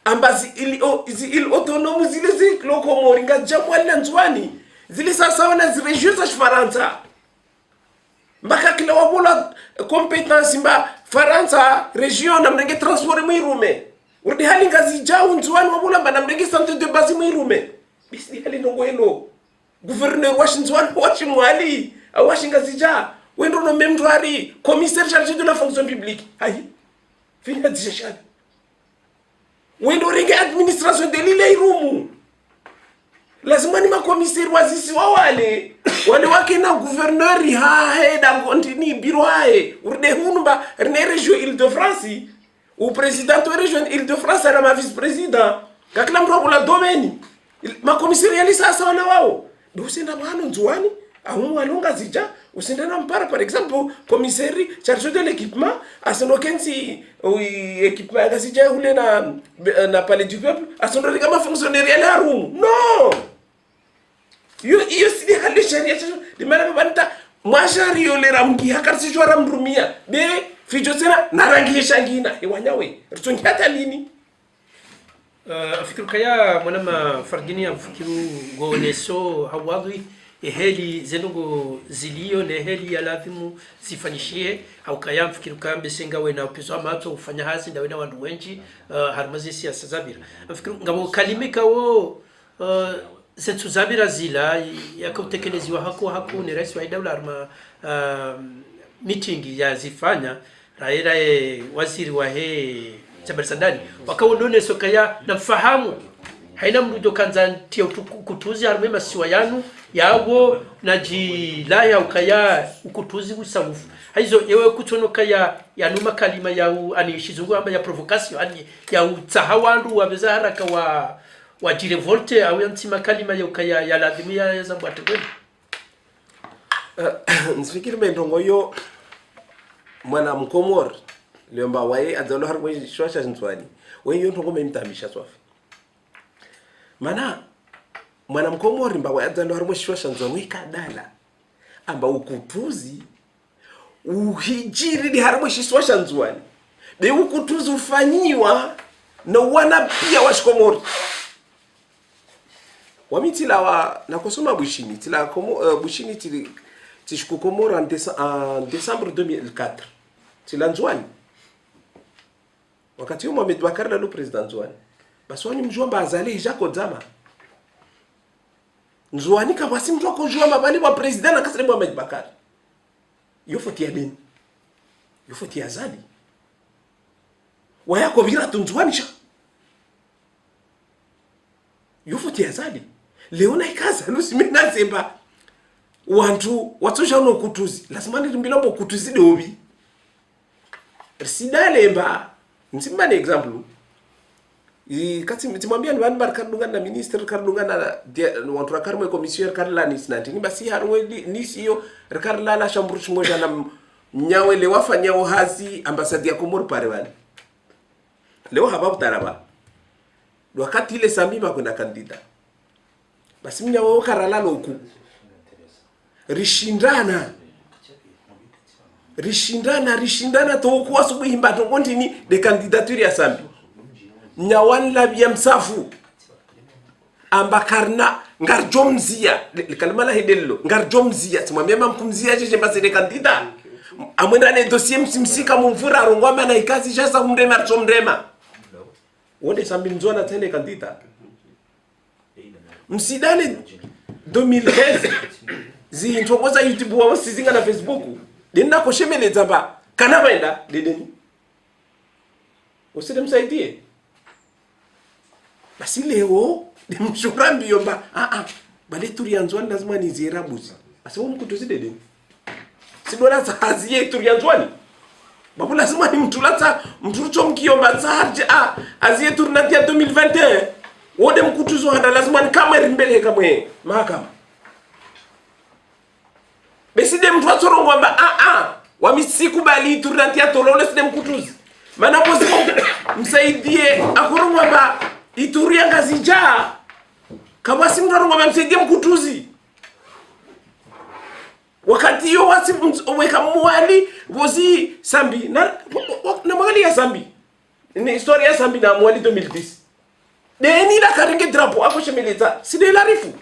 ambazi ili autonomu zile Komori ngajamwa na nzwani zile sasa wana ziregion za Faransa mbaka kila wabola competence mba Faransa region na mrenge transport mwirume urde hali ngazi jao nzwani wabola mba na mrenge centre de base mwirume bisi hali ndongo helo gouverneur Washington washimwali awashingazi ja wendo no memdwari commissaire chargé de la fonction publique ayi fina disha wendo renge administration de l'île irumu lazima ni makomisari wazisi wale wake na gouverneur he da continue biro hae urde hunba rene région Île-de-France ou président de région Île-de-France na ma vice président kakla mrobo la domaine makomisari yali sasa wana wao dosenda bano nzwani ahumu alonga zija usindana mpara par exemple commissari chargé de l'équipement asinokensi équipement akasija hule na palais du peuple asondori kama fonctionnaire ya harumu no yo sidi hali sharia de mara banta mwashari yo le ramgi hakarsi jwara mrumia be fijo tena na rangi shangina iwanyawe rutungi hata lini afikiru kaya mwana fargini afikiru goneso hawadhi heli zenungu zilio ne heli ya lazimu zifanyishie au kaya mfikiru kambe senga wena upizo mato ufanya hazi na wena wandu wenji harmazi siasa zabira mfikiru ngabo kalimika wo zetu zabira zila yakautekeleziwa haku ni rais wa idawla arma meeting ya zifanya raira waziri wa Jabir Sandani wakaondone sokaya na mfahamu haina mrujo kanza tia ukutuzi harume masiwa yanu yawo na jilaya ukaya ukutuzi usamufu haizo yewe kutono kaya yanuma kalima ya anishizungu amba ya provocation ani ya utahawandu wa beza haraka wa jirevolte au yantima kalima ya ukaya ya ladhimia ya zambu ategweni. Nsifikiri mendongo yo mwana mkomor liomba wae adzalo harwe shwasha ntwani we yo ntongo memtamisha swafi mana mwana mkomori mba wae adzalo harwe shwasha ntwani kadala amba ukutuzi uhijiri di harwe shwasha ntwani be ukutuzi ufanyiwa na wana pia washkomori wamitila wa nakosoma bushini tila bushini tili tishkukomora en décembre 2004 tila nzwani wakati Mohamed Bakar na president nzwani baswani mjomba azali jako dzama nzwani kabasi mtu akojua mabali wa president na kasri Mohamed Bakar yofoti ya deni yofoti ya zali wayako vira tunzwani sha yofoti ya zali leona ikaza lusimena zemba watu shano kutuzi lazima nirimbilombo kutuzi dobi sidalemba nsimba ni example kati mitimwambia ni wanu barikadunga na minister kadunga na watu rakarmwe commissioner karla nisnati ni basi harwe nisi yo karla la shamburu moja na nyawe le wafanya hazi ambasadi ya Komoro pare wale leo hababu taraba wakati ile Samima kuna kandida basi mnyawe karala loku rishindana to kwa subuhi mbato kontini de candidature ya Sambi nyawan labia msafu ambakarna ngarjomzia kalima la hedello ngarjomzia timwambia mamkumzia jeje basi de kandida amwenda ne dossier msimsika mumvura rongwama na ikazi shasa umrema tsomrema wode Sambi mzona tende kandida msidane 2015 zintongoza YouTube wa sizinga na Facebook dinda ko shemele zamba kana baenda dedeni uside msaidie basi leo nimshurambi yomba bale turianzwani lazima ni zirabuzi basi wao mkutuzi dedeni sidona zazie turianzwani babu lazima ni mtulata mturucho mkiomba zaje azie turnatia 2021 wode mkutuzo handa lazima ni kama rimbele kamwe mahakama beside mtu atsorongo amba wamisiku bali turantia tolole side mkutuzi mana pozimo msaidie akorongo amba ituria ngazija kabasi mtarongo amba msaidie mkutuzi wakati yo wasi weka mwali wozi Sambi na mwali ya Sambi ni historia ya Sambi na mwali 2010 deni la karinge drapo akoshemeleza side la rifu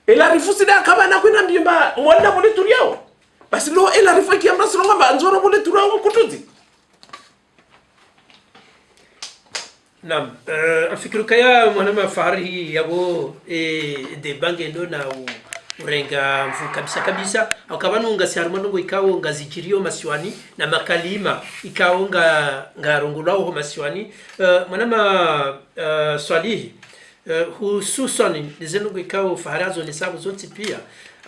elarifu sida kaba na kwenda mbimba mwanda mole turiao basi lo elarifu kiamba silonga banzoro mole turiao mkutuzi nam afikiru kaya mwanama fahari yabo de bange ndo na urenga mfu kabisa au kabanunga siarmanongo ikawo ngazijirio masiwani na makalima ikawo ngarongulao masiwani mwanama swalihi hususan nizenungu ikawo faharazo nisabu zote pia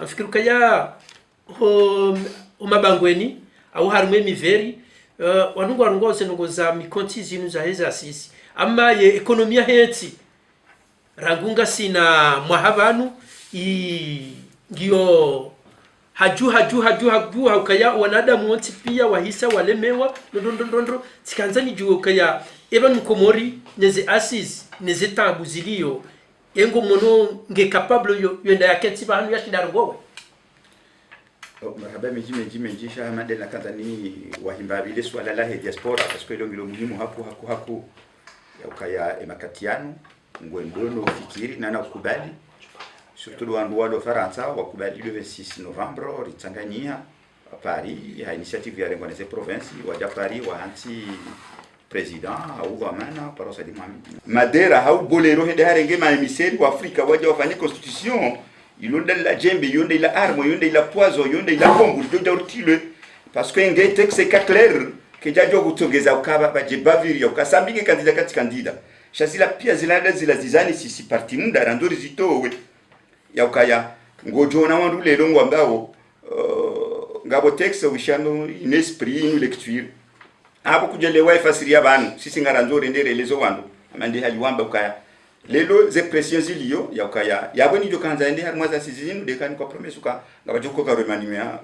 afikiru kaya umabangweni au harume miveri wanungu warungoze nungo za mikonti zinu za heza sisi ama ye ekonomia heti rangunga sina mwahabanu ngiyo haju ukaya wanadamu wote pia wahisa walemewa ndondondondro tikanzani juu ukaya eba mkomori neze assise neze tabu zilio yengo mono nge capable yo yenda yakenti banu yashidarongowe marhaba meji shahamade na kadhani wahimba bile swala la diaspora parce que lo muhimu hapo ya ukaya emakatiano ngwendono fikiri na nakubali surtout do Faransa wakubali le 26 Novembre ritanganyia à Paris ya initiative ya rengo za province waja Paris wa anti president au wamana parosa di Madeira hau bolero hede harenge ma emiseri wa Afrika waja wafanye constitution ilonda la jembe yonde la arme yonde la poison yonde la bombe do urtile parce que ngey texte c'est clair que jajo kutogeza ukaba baje baviri ukasambinge kandida shazila pia zilada zilazizani sisi parti munda randori zitowe ya ukaya ngojo na wandu lelo ngwambao ngabo texte wishano in esprit une lecture hapo kujelewa ifasiria banu sisi ngaranzori ndere lezo wandu amande haliwamba ukaya lelo ze pression zilio ya ukaya yabo nijo kanza ende harma za sizinu de kan ko promesse uka ngabajo ko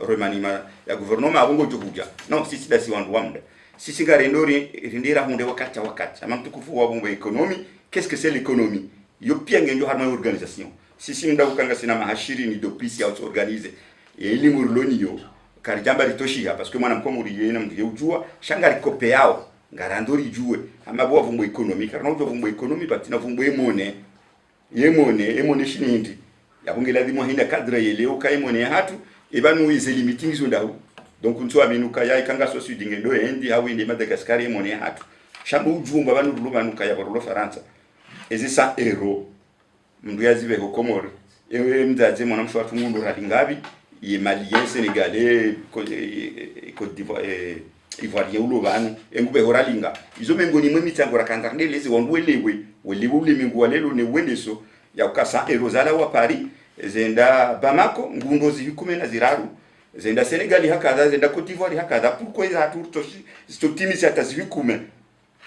remaniement ya gouvernement abongo jokuja non sisi dasi wandu wamda sisi ngarendori rindira hunde wakati amamtukufu wa bombo economy qu'est-ce que c'est l'économie yo pia ngenjo harma organisation sisi nda ukanga sina mahashiri ni dopisi auto organize ili murloni yo karijamba ritoshia parce que mwana mkomuri yena mdige ujua shangari kope yao ngarandori jue amabo vumbo economy karna uto vumbo economy batina vumbo emone shinindi yabungela dimo hinda cadre yele ukaimone hatu ebanu ize limiting zo ndahu donc nto aminuka ya ikanga so sudinge do endi hawinde Madagascar emone hatu shambu ujumba banu lubanuka ya barolo Faransa ezi 100 euro mndu yazibe ko Komori ewe mzaze mwana mshwatu mundu radingabi ye malien sénégalais Côte d'Ivoire ivoirien ulo banu engube horalinga izo mengoni mwe mitango rakanga ndelezi wandwelewe welewe mengu walelo ne wendeso ya ukasa erozala wa Paris zenda Bamako ngundo zikume na ziraru zenda Senegal hakaza zenda Côte d'Ivoire hakaza pourquoi za turtoshi stotimisi atazikume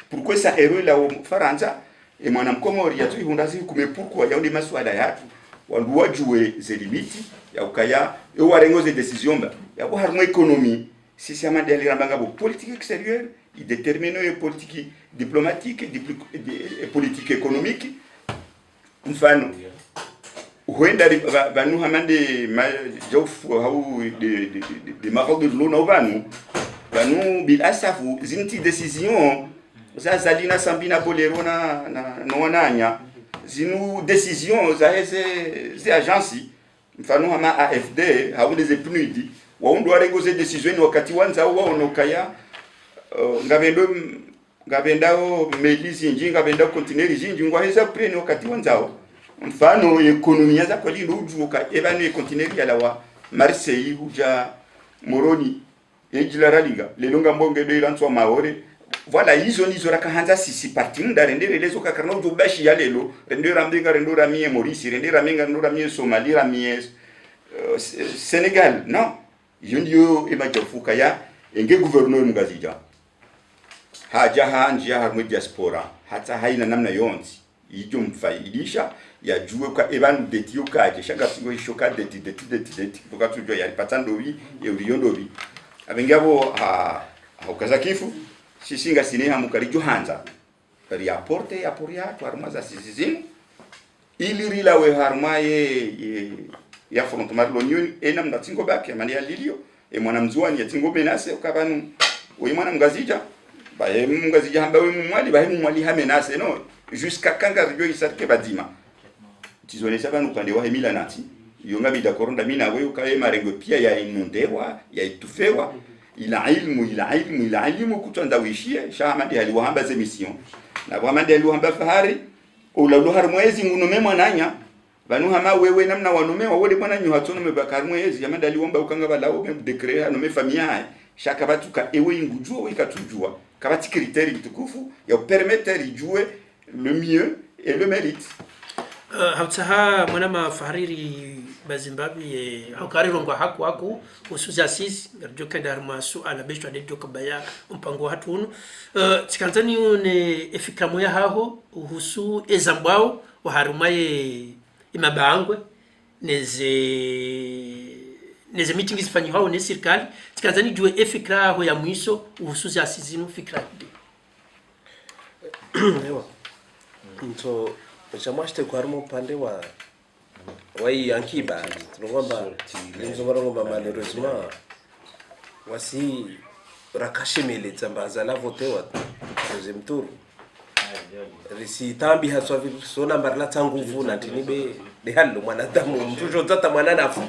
pourquoi ça ero la Faransa et mwana mkomori yatu ihunda zikume pourquoi yaonde maswala yatu wandu wajue ze limiti ya ukaya yo warengo ze decision ba ya ko harmo économie si c'est amande ali rambanga bo politique extérieure il détermine les politiques diplomatiques et politique économique mfano huenda banu hamande jofu hau de Maroc de l'eau banu bil asafu zinti décision za zalina sambina bolero na wananya zinu décision za ze agency mfano hama AFD hau des PNUD waundu warengoze decision wakati wanza waonokaya ngabendao melizi njinga ngabendao container jinji ngwaheza prene wakati wanzao mfano ekonomia za kwali ndujuka ebanu container ya lawa Marseille huja Moroni ejila raliga lelonga mbonge do ilanzwa maore voilà hizo nizo rakahanza sisi parti munda rendere lezo kakarna ujubashi ya lelo rendera mbenga rendora mie Maurice rendera menga rendora mie Somalia mie Sénégal non yondio emajofuka ya enge gouverneur mugazija haja hanjia harmo diaspora hata haina namna yonzi ijo mfaidisha ya juwe kwa ebanu detio kaje shanga singo ishoka deti boka tujo ya patandovi ya uriondovi abengabo ukazakifu sisinga sineha mukarijo hanza ri aporte ya poria to armaza sizizin ili rila we harmaye ya frontman l'onion enam na tingo baki ya mania lilio e mwana mzuani ya tingo menase ukabanu we mwana mgazija ba mgazija hamba we mwali hamenase no jusqu'à kanga ryo isarke badima tizone sabanu pande wa hemila nati yonga bida koronda mina we ukaye marengo pia ya inundewa ya itufewa ila ilmu kutanda wishie shamadi haliwahamba ze mission na bwamadi haliwahamba fahari ula har mwezi ngunume mwananya banu hama wewe namna wanume wawole mwana nyu hatono mebakar mwezi yamada haliwamba ukanga balao mem decret no me famille shaka batuka ewe ingujua we katujua kabati critère bitukufu ya permettre jouer le mieux et le mérite hautaha mwana mafariri bazimbabwe haukarirongwa haku usuza sisi ngarjoka darma suala besho adejoka baya mpango hatu tikanzani une efikamo ya haho uhusu ezambao waharumaye imabangwe neze meeting zifanywa ne serikali tikanzani jue efikra ho ya mwiso uhusu za sizinu fikra ewa nto chamashte kwa harimo pande wa yankiba tunongomba ngomba malheureusement wasi rakashimile tsambaza la vote wa deuxième tour risi tambi haswa sona mbarla tanguvu na tinibe de hallo mwanadamu mtujo tata mwananafu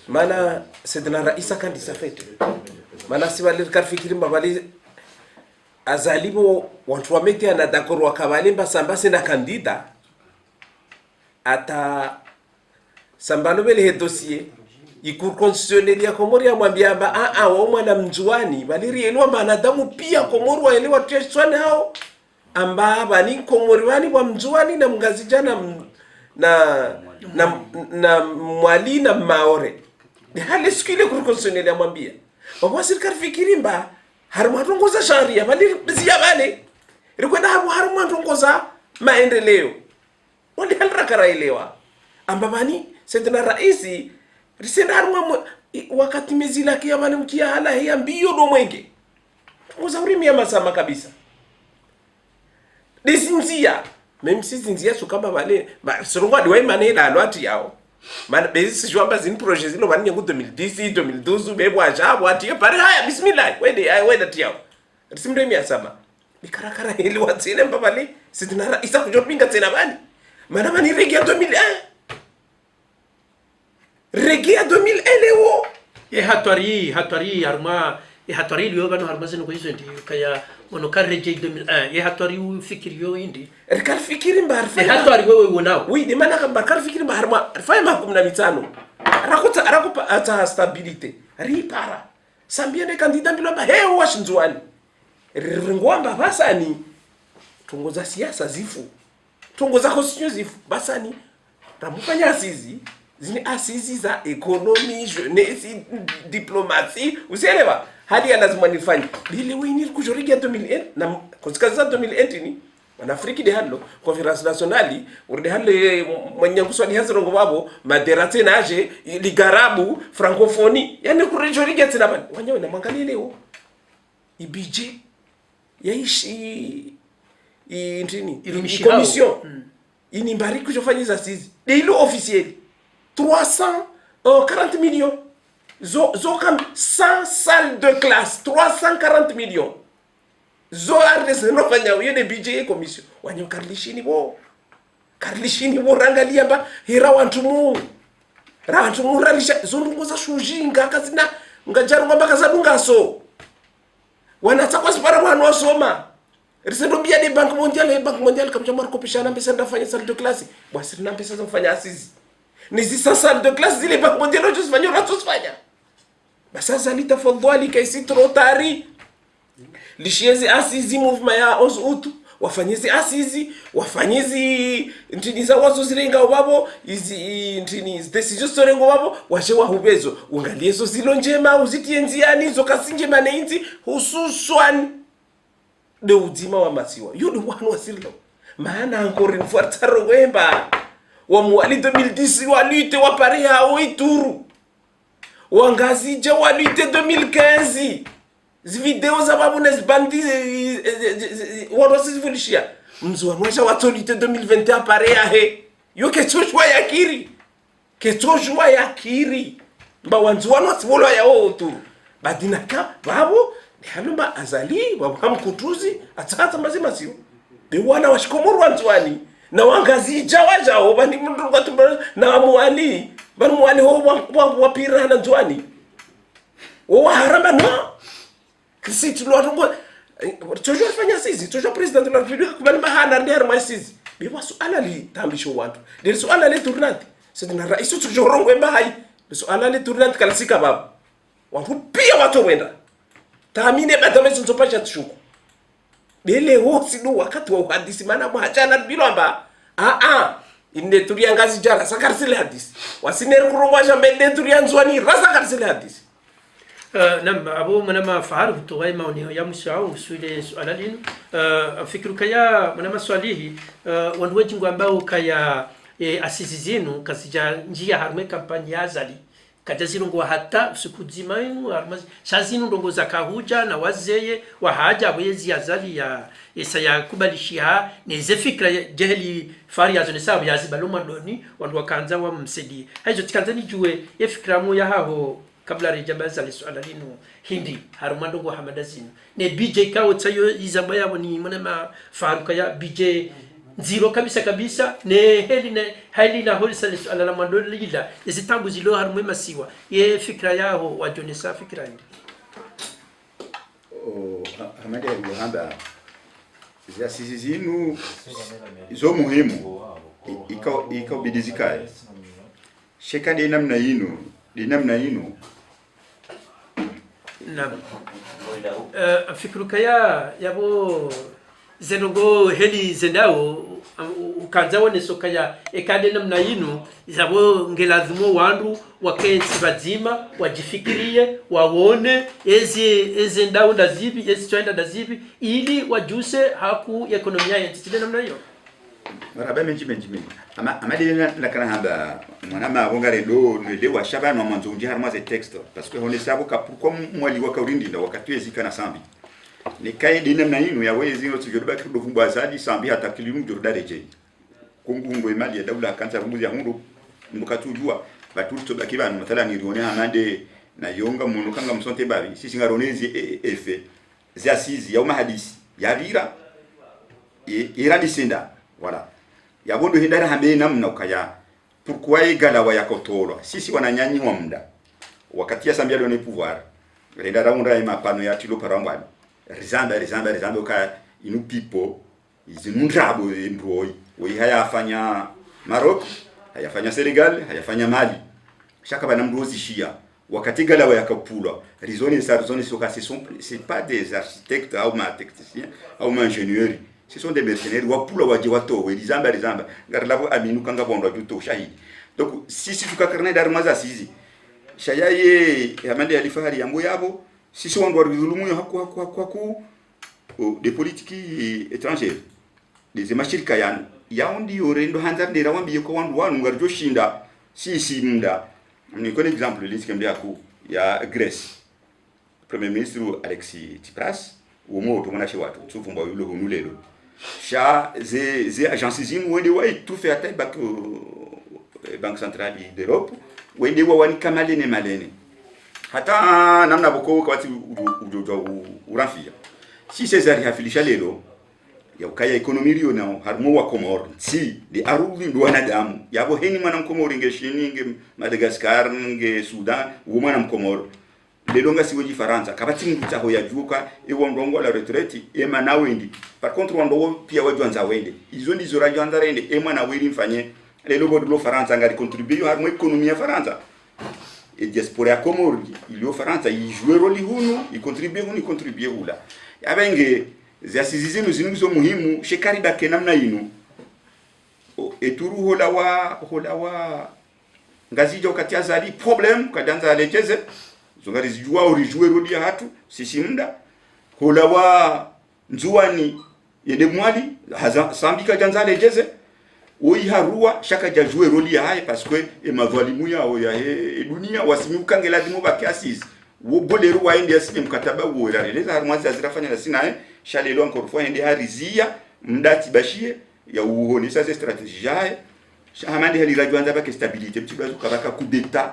mana sedna raisa kandi safete mana si wale karfikiri mbali azalibo wantu wamete ana d'accord wakabalimba sambase na kandida ata sambano bele he dossier ikur constitutionnel ya Komoro ya mwambia ba wao mwana mjuani balirielewa manadamu pia Komoro waelewa tshwane hao amba bani Komoro wani wa mjuani na mgazijana na mwali na maore de hale skile kur constitutionnel ya mwambia baba serikali fikiri mba harumwatongoza sharia bali bizia bale rikwenda harumwatongoza maendeleo wali halrakara elewa amba bani sedna raisi risenda harumwa wakati mezila kia bani mkia hala ya mbio do mwenge tongoza urimi ya masama kabisa desinzia même si zinzia sukamba bale sorongwa diwa manela alwati yao mana bezi jwamba zin projet zilo bani nyangu 2010 2012 bebo ajabo ati pare haya bismillah wede tiao risimre mi asama bikarakara hili watsine mbabali sidina isa kujopinga tena bani mana bani regia 2001 regia 2001 leo hatwari arma hatwari liyo bano harma zino kuizo ndi kaya monokar regia 2001 hatwari ufikiri yo indi rikar fikiri mbarfa hatwari wewe wonao oui de mana kamba kar fikiri mba harma fayma 15 rakupa ata stabilité ripara sambia de kandida ndilomba heo washinzwani ringwamba basani tungoza siasa zifu tungoza constitution zifu basani ramufanya asizi zini asizi za economy jeunesse diplomatie usielewa hadi lazima nifanye bili wini kujorigia 2001 na konsekansa 2001 ni wanafriki de hallo conference nationale urde hallo mwanyanguso ni hazirongo babo maderate naje ligarabu francophonie yani kurejorigia tena bani wanyawe na mwangalie leo ibiji yaishi intini commission ini mbari kujofanya sisi de ilo officiel 340 millions zo kam 100 salles de classe 340 millions zo ardes no fanya yede budget commission wanyo karlishini bo rangalia ba hira wantu mu ralisha zonungoza shujinga kazina ngajaru ngamba kazadunga so wanataka sipara mwana wasoma risendo bia de bank mondial kama jamar kopishana pesa ndafanya salle de classe basi na pesa za kufanya asisi nizi salle de classe zile bank mondial ujifanya unatosfanya basa zalita fadhali kaisi trotari lishiezi asizi movement ya ozutu wafanyizi asizi wafanyizi ntini za wazo zirenga babo izi ntini decision storengo babo washe wahubezo ungaliezo zilo njema uzitie nziani zo kasinje maneinzi hususan de udima wa masiwa yudo wanu wasilo maana encore une fois tarongwemba wa mwali 2010 walite wa pare hao ituru wangazija walite 2015 video za babu nezbandi waro sizivulishia mzwa mwasha watolite 2021 pare yahe yo ketoshwa yakiri mba wanzuwano wasivolo ya otu badinaka babo halumba azali baba mkutuzi atata mazima sio be wana washikomoro wanzuani na wangazija wajao bani mundu kwatumba na muali bani muali ho wapira na nzuani wa haramba no kisi tulwatongo toujours fanya sisi toujours president de la république kubani bahana ndero masisi be wasu alali tambisho watu de so alali tournante c'est na raisu toujours rongo mbahai so alali tournante kalisika baba watu pia watu wenda tamine badame zonzopasha tshuku bele wosi do wakati wa uhadisi maana mwachana bilomba inde turia ngazi jara sakarsile hadisi wasinere kurongwasha mende turia nzwani rasa karsile hadisi nam abo manama faharu tugai maoni ya mshao suile sualalin fikru kaya manama swalihi wanweji ambao kaya asisi zenu kasija njia harme kampanya azali kajazirungu hata usiku zimayu shazinu ndongo za kahuja na wazeye wahaja wezi azali ya ya kubalishia neze fikra jehli fari azone sabu ya zibaloma ndoni wandu wakanza wa msedi haizo tikanza ni juwe fikra mu ya haho kabla rijabaza li suala lino hindi harumando go hamadazino ne BJ kawo tsayo izamba yabo ni mwana faruka ya BJ zero kabisa ne heli na holisa li suala la mando lila izitambu zilo harumwe masiwa ye fikra yao wajonesa fikra hindi Hamadi alihamba za sisi zinu zo muhimu ika bidizikaye sheka de namna yinu nam fikruka yabo zenogo heli zendao ukanzawo nesokaya ekade namna yinu zabo ngelazumo wandu wakensi bazima wajifikirie waone ezi ndao ndazibi ezi twenda ndazibi ili wajuse haku ekonomia yetu namna hiyo maraba menji amadi la kana hamba mwana bongare do le wa shabana mwanzo ndi harma ze texte parce que on est sabo ka pourquoi mwali wa kaurindi nda wakati ezika na sambi ni kai dinem na yinu ya wezi no tujorba kido vumba zadi sambi hata kilimu jordare je kungungo imali ya daula kanza rumbuzi ya hundu mukatujua batuto bakiba mathala ni rione amande na yonga munu kanga msonte babi sisi ngaronezi efe za sizi ya umahadisi ya rira iradi senda voilà yabondo hindara hambe namna ukaya pourquoi igala wa yakotolo sisi wananyanyi wa muda wakati ya sambia done pouvoir renda raunda ima pano ya tilo parangwani rizamba uka inu pipo izinundrabo ndroi we hayafanya Maroc hayafanya Senegal hayafanya Mali shaka bana mdozi shia wakati gala wa yakapula rizoni soka c'est pas des architectes ou techniciens ou ingénieurs. Ce sont des mercenaires wapula waje watowe rizamba ngarlabo aminu kanga bondo juto shahidi donc sisi tukakarna darmaza sizi shayaye amande alifahari yambo yabo sisi wandu warizulumu haku des politiques étrangères des mashirika yaundi orendo hanzardera wambiye ko wandu wanu ngarjo shinda sisi munda ni kon exemple lisikambia ku ya Grèce premier ministre Alexis Tsipras umo to mwana watu tsufumba yulo hunulelo sha ze agences zimu wende wa tout fait attaque banque centrale d'Europe wende wa wani malene hata namna boko wakati urafia si César hafilisha lelo ya ukaya ekonomi rio na harmo wa Komoro si de aruzi ndo wanadamu yabo heni mwana Komoro ngeshini nge Madagascar nge Sudan wo mwana Komoro lelo ngasi woji Faransa kabati nguta ho yajuka ewondongo la retraite e mana wendi par contre wando pia wajwanza wende izo ndizo rajwanza rende e mwana wiri mfanye lelo bodo Faransa ngari contribuer harmo ekonomi ya Faransa et diaspora ya Komoro ilio Faransa yijue roli hunu icontribuer hula abenge ziasizizinu zinuzo muhimu shekari bake namna inu eturu holawa ngazija wakati azali problem kadanza alejeze zongari zijua orijue rodi hatu sisi munda holawa nzuani yede mwali sambika janza alejeze oi harua shaka jajue rodi haye parce que e mazwalimu yao ya dunia wasimiuka ngeladimo bake asisi wo boleru waende asime mkataba wo rareleza harumwazi azirafanya na sinae shalelo encore fois ende harizia mdati bashie ya uone sasa strategie jaye shahamandi halirajwanza bake stabilité mtibazo kabaka coup d'état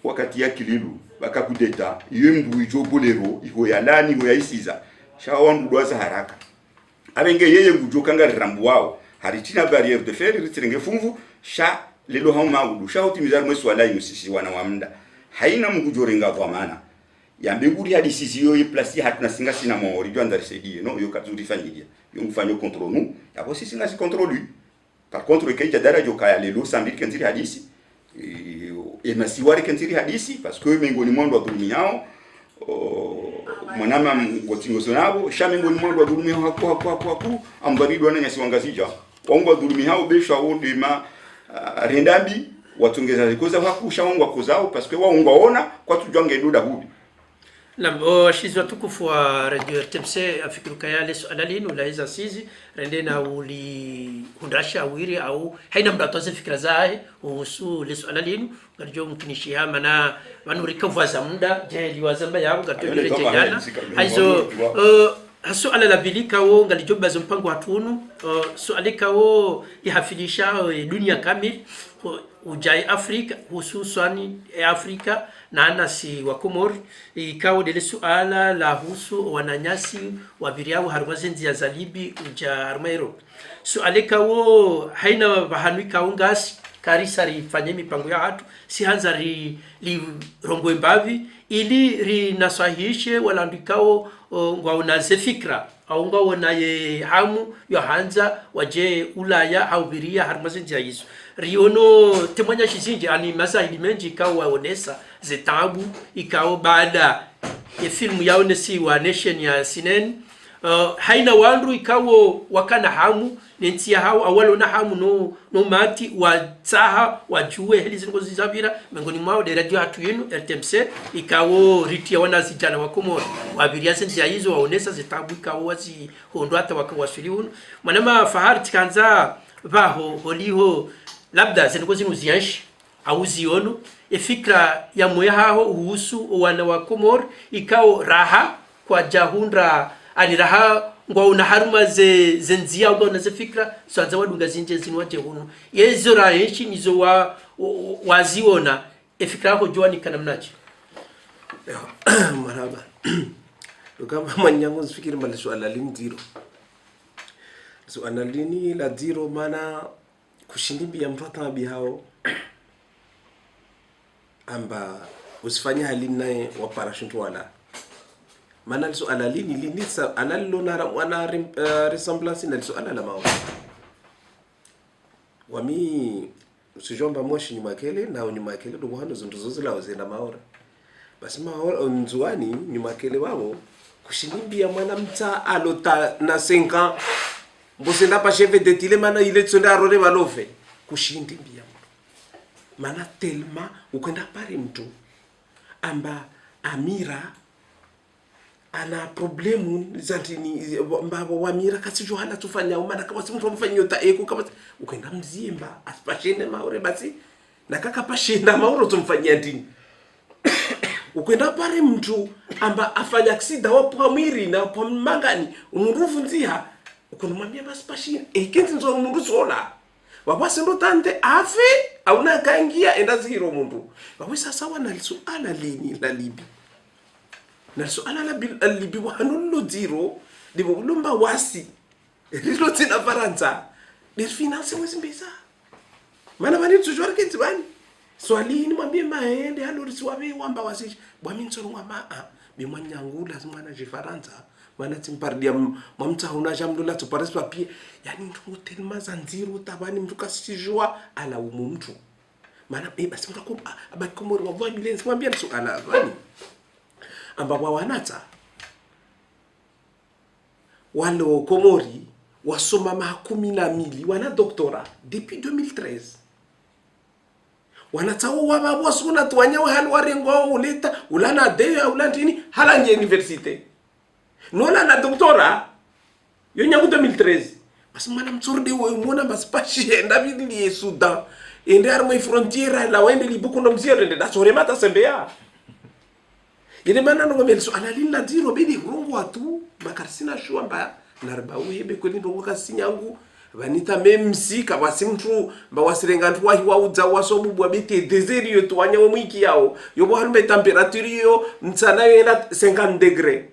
wakati ya kililu baka coup d'état yembu ijo bolero iho ya lani iho ya isiza shawandu dwaza haraka abenge yeye ngujo kanga rambu wao haritina barrière de fer ritirenge fumvu sha lelo hauma udu sha utimizar mwesu wala yusisi wana wamda haina mgujorenga kwa maana yambe nguri hadi sisi yo place hatuna singa sina mo rijo andar sedi no yo kazuri fanyidia yo mfanyo contrôle nous yabo sisi ngasi contrôle lui par contre keja dara jo kaya lelo sambir kentiri hadisi e masiwari kentiri hadisi parce que mengoni mondo adulumi yao mwanama ngotingo sonabo sha mengoni mondo adulumi yao hapo ambarido na nyasi wangazija wangu adulumi yao besha wode ma rendambi watungeza zikoza hakusha wangu wakozao parce que waongaona kwa tujange duda hubi na shizwa tukufu wa radio RTMC afikiruka yale swala linu la hiza sizi rendena uli hundasha wiri au haina mda toze fikira zae uhusu le swala linu garjo mkinishia mana manurika vaza muda je liwazamba yangu garjo ile jana haizo suala la bilika wo ngalijoba za mpango watunu suala kao ihafilisha dunia kamili ujai Afrika hususan Afrika na anasi wa Komori ikao dele suala la husu wananyasi wabiriao harumazenzi ya zalibi uja harumero suala kao haina bahanwi kao ngasi karisa rifanye mipango ya hatu si hanza li rongo mbavi ili rinasahishe walandikao ngwaonaze fikra au ngwaonaye hamu ya hanza waje Ulaya au biria harumazenzi ya Yesu riono temanya shizinji ani mazahidi menji ikawa waonesa zetabu ikawa baada ya filmu yaonesi wa Nation ya Sinen haina wandu ikawa wakana hamu nentia hao awalo na hamu no mati wa tsaha wajue heli zingo zizabira mengoni mwao de radio hatu yenu RTMC ikawa ritia wana zijana wa Komori wabiria senzi ya hizo waonesa zetabu ikawa wazi hondo hata wakawasuli hunu manama fahari tikanza vaho holiho labda zingo zinu zianshi au ziono fikra ya mwehaho uhusu wana wa Komori ikao raha kwa jahundra ani raha ngwa una haruma zenzia ngwa na fikra swanza wadunga zinje zinu waje hunu yezo raheshi nizo waziona fikra yako joani kana mnaji marhaba kama manyango zifikiri mbali swala lini zero swala lini la zero maana kushindimbi ya mfata bihao amba usifanya halini naye wa parashuntu wala maana swala lini analilo na wana resemblance na swala la mao wami usijomba moshi nyuma kele na nyuma kele ndo hano zinduzo la wazenda maora basi maora nzuani nyuma kele wao kushindimbi ya mwana mta alota na 5 ans mbosenda pa chef de tile mana ile tsonda arore balofe kushindimbi ya mana telma ukwenda pare mtu amba amira ana problemu zantini mbabo wamira kasijo hala tufanya umana kama simu mfanyio ta eko kama ukwenda mzimba asipashende maure basi na kaka pashenda mauro tumfanyia ndini ukwenda pare mtu amba afanya aksida wapo mwiri na kwa mangani umurufu nzia ukunumwambia basi pashina ekenzi nzo umundu sola wabase ndo tante afe au na kaingia enda zero mundu wawe sasa wana suala lini la libi na suala la libi wanulo zero dibo lumba wasi rilo tina faransa des finance mwezi mbisa mana bani tujora kinti bani swali ni mwambie maende halo siwabe wamba wasishi bwami nsoro ngama bimwanyangu lazima na jifaransa mana timpardia mamta huna jamdula to pares papier yani ndu telma zanziro tabani mtu kasijua ala umuntu mana basi mtu abakomori wa voix bilenzi mwambie suala bani amba wanata walo Komori wasoma mahakumi na mili wana doktora depuis 2013 wanatawo wababo suna tuwanya hali warengo uleta ulana deya ulantini halange universite nona na doktora yonyangu 2013 basi mana mtsurde we mona basi pashi David li Sudan ende armo frontiera la wende libuko ndo mzio ende da sore mata sembea ile mana no ngomeli ala lila zero bidi rungu watu makarsina shwamba narba webe kweli ndo kasinyangu vanita memsi kabasi mtu mbawasirenga ntwa hiwa udza wasobu bwabite desert yo twanya omwiki yao yobo harumbe temperature yo mtsana yenda 50 degrés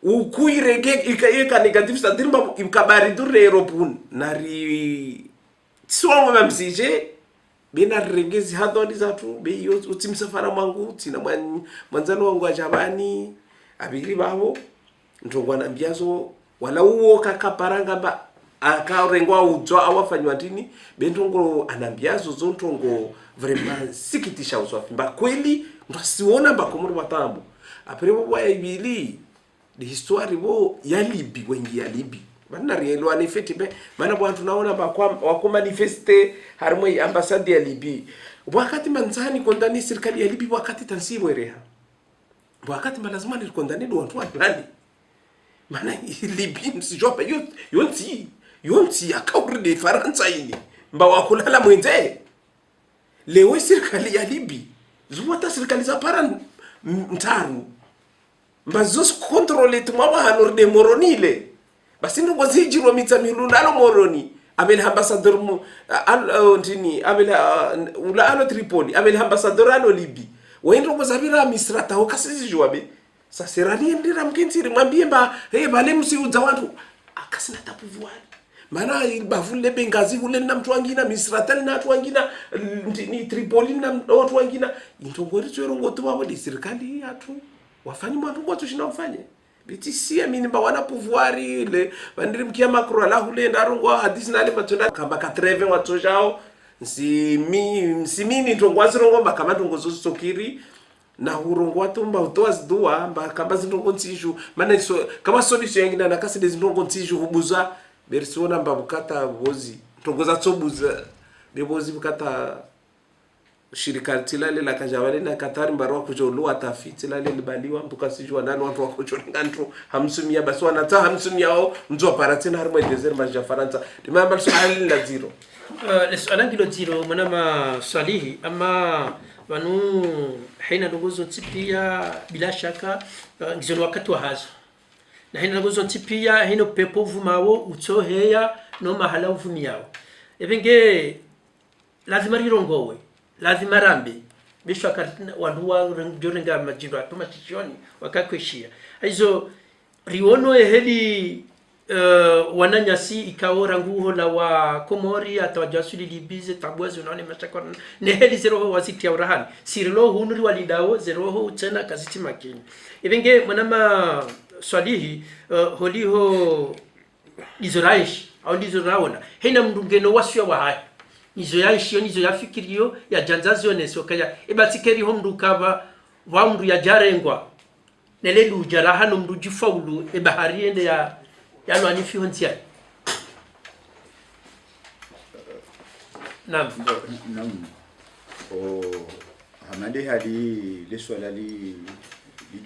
ukuirege ika negative sa dirba ikabari durero pun nari tsongo mamsije bina regezi hadoni zatu be yo utsimsafara mwangu tsina mwanzano wangu ajabani abiri babo ntongwana mbiazo wala uwo kakaparanga ba akarengwa udzo awafanywa ndini bentongo anambiazo zontongo vraiment sikitisha uswafi mba kweli ndasiona mba komuri watambo apre bwa ibili de histoire bo ya libi wengi ya libi bana rielo anefeti be mana bwa tunaona ba kwa manifeste harimo ambassade ya libi wakati manzani kondani serikali ya libi wakati tansibo ereha wakati lazima ni kondani do watu fulani mana libi msijopa yonti akauri de Faransa ini mba wakulala mwenze lewe serikali ya libi zuwata serikali za paran mtaru mbazos controle tumama hanor de moronile basi ndo ngozijiro mitsamilula moroni abel ambassador mu ndini abel ula ano Tripoli abel ambassador ano Libi wendo ngozabira misrata okasizijwabe sasirani ndira mkintiri mwambie mba bale msiuza watu akasina tapuvuani mana bavule bengazi hule na mtu wangina misratali na watu wangina ni Tripoli na watu wangina intongori twerongo tu wabo serikali yatu wafanye mwandu mwa tushina ufanye bitisia minimba wana pouvoir le bandiri mkia makro la hule ndarongo hadisi na le matunda kamba 80 watu jao simini ntongwazi rongo mbakama ndongozo sokiri na hurongo watumba utoa dua mbakamba zindongo ntishu mana iso kama solution yengina nakasi zindongo ntishu hubuza bersona mbabukata bozi tongoza tsobuza bebozi bukata shirika tilale la kajawale na Katari mbarwa kujolo atafiti lale libaliwa mbuka sijua nani watu wako cholinga ntu hamsumia basi wanata hamsumia au nzo paratina harimo desert maja Faransa dimamba swali la zero swali ngilo zero mwanama swalihi ama wanu haina ndogozo tipia bila shaka ngizo wakati wa hazo na hina ndogozo tipia hino pepo vumawo utoheya no mahala uvumiao evenge lazima rirongowe lazima rambe bishwa katina waduwa jorenga majindo atoma tishoni wakakweshia hizo riono eheli wananyasi ikaora nguho la wa Komori atawajasuli libize tabwazo naone machakwa ne heli zero wasiti ya urahani sirilo hunuri walidao zero ho tena kaziti makini evenge mwanama swalihi holiho izoraish au ndizoraona hena mndungeno wasyo wa hai nizo yaishio nizo yafikirio ya janzazo neso kaya ebatikeri ho mndukaba wa mndu ya jarengwa nele lujara hano mndu jifaulu bahari ende ya lwani fihontia nam o hamade hadi le swala li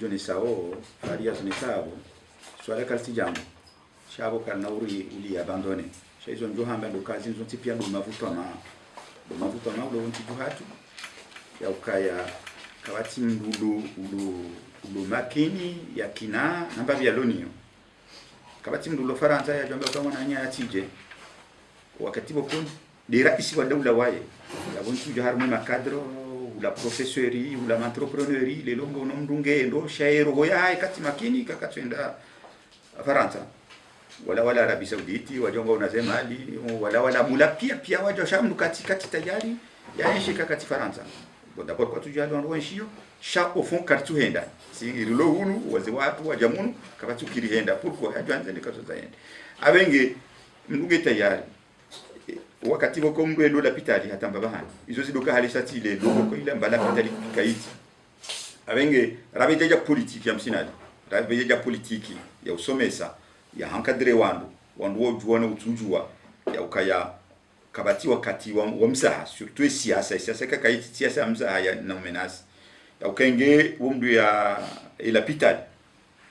jone sao faria zone sao swala kalti jambo shabo kana uli abandone hizo ndio hamba ndo kazi nzo tipia ndo mavuto na ndo ntibu hatu ya ukaya kawati mdudu makini ya kina namba vya lonio kawati mdudu Faransa ya jamba kama nanya ya tije wakati bokon dira isi wa daula waye ya bontu jahar mu makadro la professeuri ou la entrepreneurie le longo nomdunge ndo shairo goya kati makini kakatenda Faransa wala Arabia Sauditi wajonga unasema hadi wala mulapia pia wajo shamdu katikati tayari yaishika kati Faransa d'abord kwa tujalo ndo nshio sha au fond kartu henda si irilo hunu waze watu wajamunu kabatu kirihenda pourquoi ajanze ndikazo zaende abenge mnuge tayari wakati boko mwe ndo lapitali hata mbabahani izo zidoka halisati ile dogo ko ile mbala pitali kaiti abenge rabeja politique ya msinadi rabeja politique ya usomesa ya hankadre wandu wojuana utujua ya ukaya kabati wakati wa mzaha surtout siasa kakaiti siasa ya mzaha ya na menace ya ukenge umdu ya ila pitali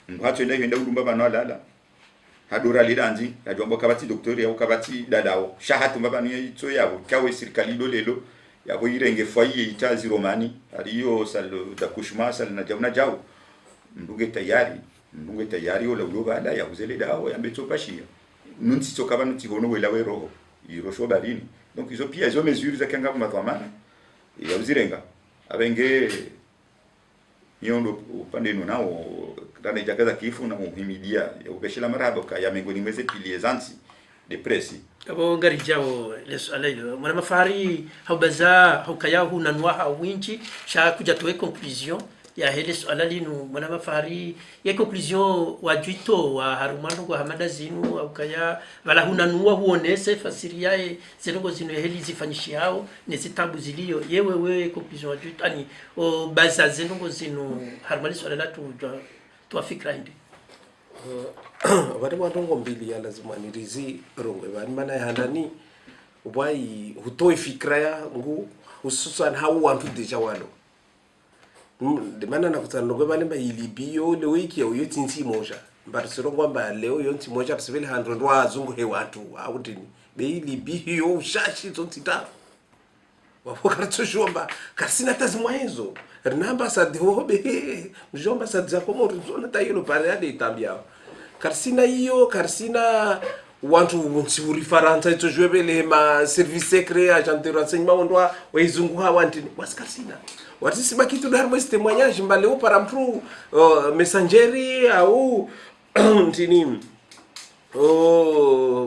ndo hato ndio udumba bana lala hadura lidanzi ya jombo kabati doktori ya ukabati dadao shahatu mbabani ito yabo kawe serikali lelo ya ko irenge foyer itazi romani aliyo salo d'accouchement sal na jamna jao nduge tayari ola ulobala ya uzele dawo ya mbeto pashia nunti tokaba nuti hono wela wero irosho balini donc izo pia izo mesures za kanga matwamana ya uzirenga abenge yondo upande nao ndani jakaza kifu na muhimidia ya ubeshela marabo ka ya mengoni mweze piliezansi de presi abo ngari jao les alailo mwana mafari haubaza haukayahu nanwa hawinchi sha kuja towe conclusion ya heles alalinu mwana mafari ya conclusion wa juito wa harumano kwa hamada zinu au kaya wala hunanua huonese fasiriae zenongo zinu heli zifanyishi hao nezitabu zilio yewe wewe conclusion wa juito ani o baza zenongo zinu harumalisu alalatu tuwa fikra hindi wale wadongo mbili ya lazima nirizi rongo wani mana ya handani wai hutoi fikra ya ngu hususan hau wantu deja walo de mana na kutanogo bale mba ilibio le wiki ya uyo tinsi moja mbarisirongo mba leo yo tinsi moja tusibili 100 wa zungu he watu audini be ilibio ushashi zontita wapokartso jomba karsina tazimwa hizo rinamba sadi hobe mjomba sadi za Komoro zona tayilo pale ade itambia karsina hiyo karsina wantu unsuri faransa ito jwebele ma service secret agent de renseignement ondwa waizungu hawantini wasikarsina watisi bakitu darmo témoignage mbale au par mtu messengeri au ntini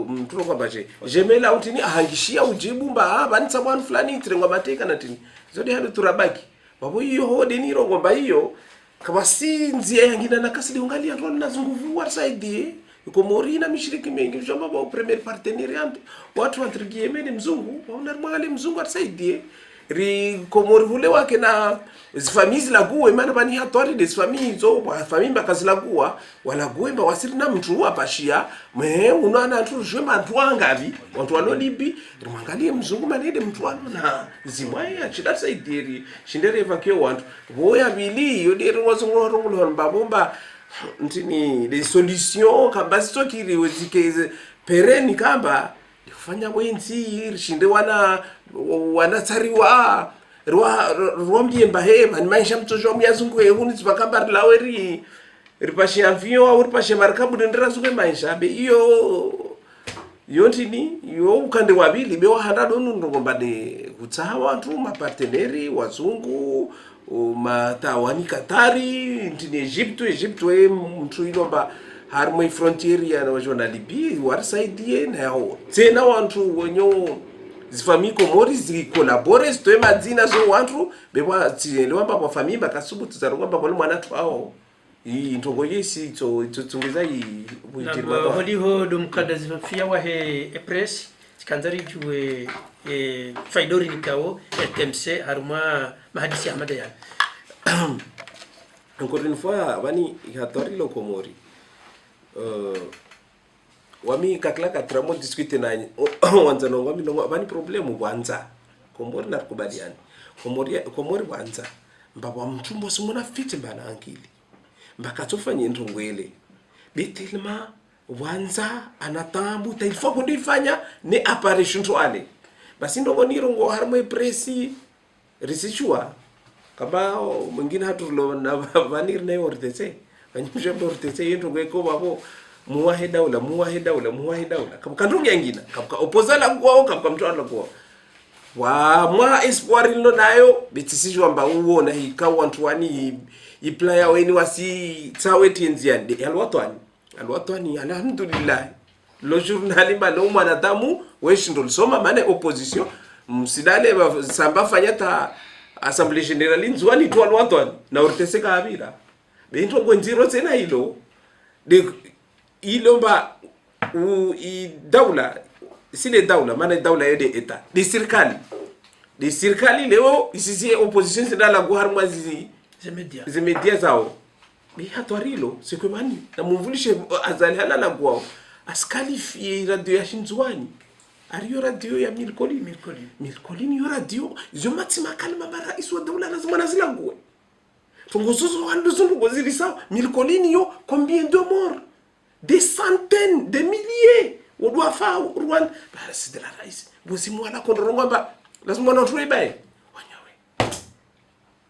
mtu kwamba jemela utini ahangishia ujibu mba banitsa mwana fulani tirengwa mateka na tini zodi hado turabaki babo hiyo hode ni rongomba hiyo kama sinzi yangina nakasili ungalia role na zunguvu wa side Komori na mishiriki mengi mjomba wa premier partenariat watu wa trigiemene mzungu waona mwangali mzungu atasaidie ri Komori vule wake na famille la guwe maana bani hatwari des familles zo famille bakazi la guwa wala guemba wasiri na mtu wapashia me unaona tu jema twanga vi watu walolibi mwangalie mzungu manede mtu wano na zimwaye achida saidiri shindere evakio watu boya bili yodere wazungu rongo mbabomba ntini les solutions kamba sito kiri wezike pereni kamba kufanya wenzi rishinde wana tsariwa rwa mjemba hema ni maisha mtojo myazungu ehuni zibakamba laweri ripashi avion au ripashi markabu ndira zungu maisha be iyo ntini yo ukande wabili be wahanda donu ngomba de kutsawa watu maparteneri wazungu matawani Katari ntini Egypte we mtu inomba harmoi frontier ya na wajona Libya warisaidie na yao tena wantu wenyo zifamii Komori zikolabore zitoe madzina zo wantu beba tielewa kwa famii bakasubu tuzarunga kwa mwana tu hao hii ntongo yesi tungeza hii na holiho dumkada zifia wa he press kanzari juwe faidori nikao RTMC haruma mahadisi Ahmad ya encore une fois wani hatori lo Komori wami kakla katramo discuter na wanza no wami no wani problemu wanza Komori na kubaliani Komori wanza mbaba mtumbo simona fiti mbana ankili mbaka tofanye ndongwele betelma wanza anatambu taifo kundifanya ne apparition to ale basi ndongo nirongo harmo presi risichua kaba mwingine hatulo na vanir na ortese anyusha ortese yendo ngeko babo muwahe daula kama kandungi yangina kama opozala kwao kama mtwala kwao wa mwa espoir ilo nayo bitisishwa mba uona hika wantu wani iplaya weni wasi taweti nziande alwatwani alhamdulillah lo journali ba lo mwanadamu weshindo soma mane opposition msidale samba fanyata assemblée générale nzwani to alwatwani na orteseka abira bento ngonjiro tena hilo de ilomba i daula sile daula maana daula yode eta de serikali leo isisi opposition sidala guharma zimedia zao bi hatwarilo sikwemani na mumvulishe azali halala kwao askalifi radio ya Shinzwani ariyo radio ya Milkolini yo radio zomati makalma mara iswa daula lazima nazilangue tungozozo wanduzo ngozili sawa Milkolini yo combien de morts des centaines de milliers odwa fa Rwanda basi de la rais bozimu wala kondorongamba lazima natwe bae wanyawe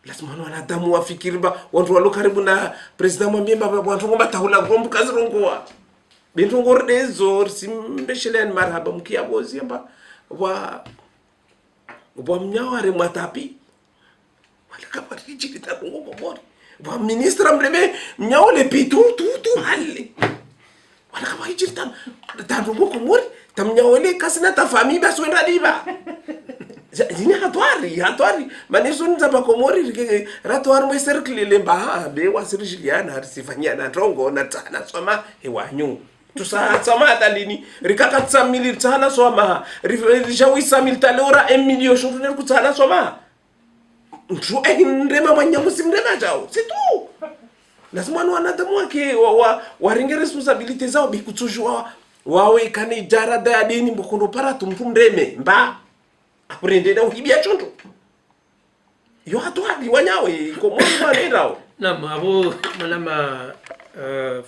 lazima wanadamu wafikiriba watu walo karibu na president mwambemba watu ngomba tahula ngombu kazi rongoa bintu ngordezo simbeshelen marhaba mkia bozimba wa mnyaware mwatapi wala kama rijili ta ngombo bora wa ministra mleme mnyawole pitu tu hali wala kama rijili ta ngombo mori tamnyawole kasina ta famille baso ndadiba zini hatwari maneso nzaba Komori ratwari mwe circle lemba be wasirishiliana harisifanyia na tongo na tana soma hewanyu tusama dalini rikaka tsamili tsana soma rishawisa miltalora 1 million shurune kutsana soma ntu ndema manyamu simndema jao c'est tout lazima wanadamu wake waringe responsibility zao bikutujua wawe kane jarada ya dini mbukondo para tumtumndeme mba aprende na uhibia chonto yo hatwadi wanyawe Komori wanendao nam abo malama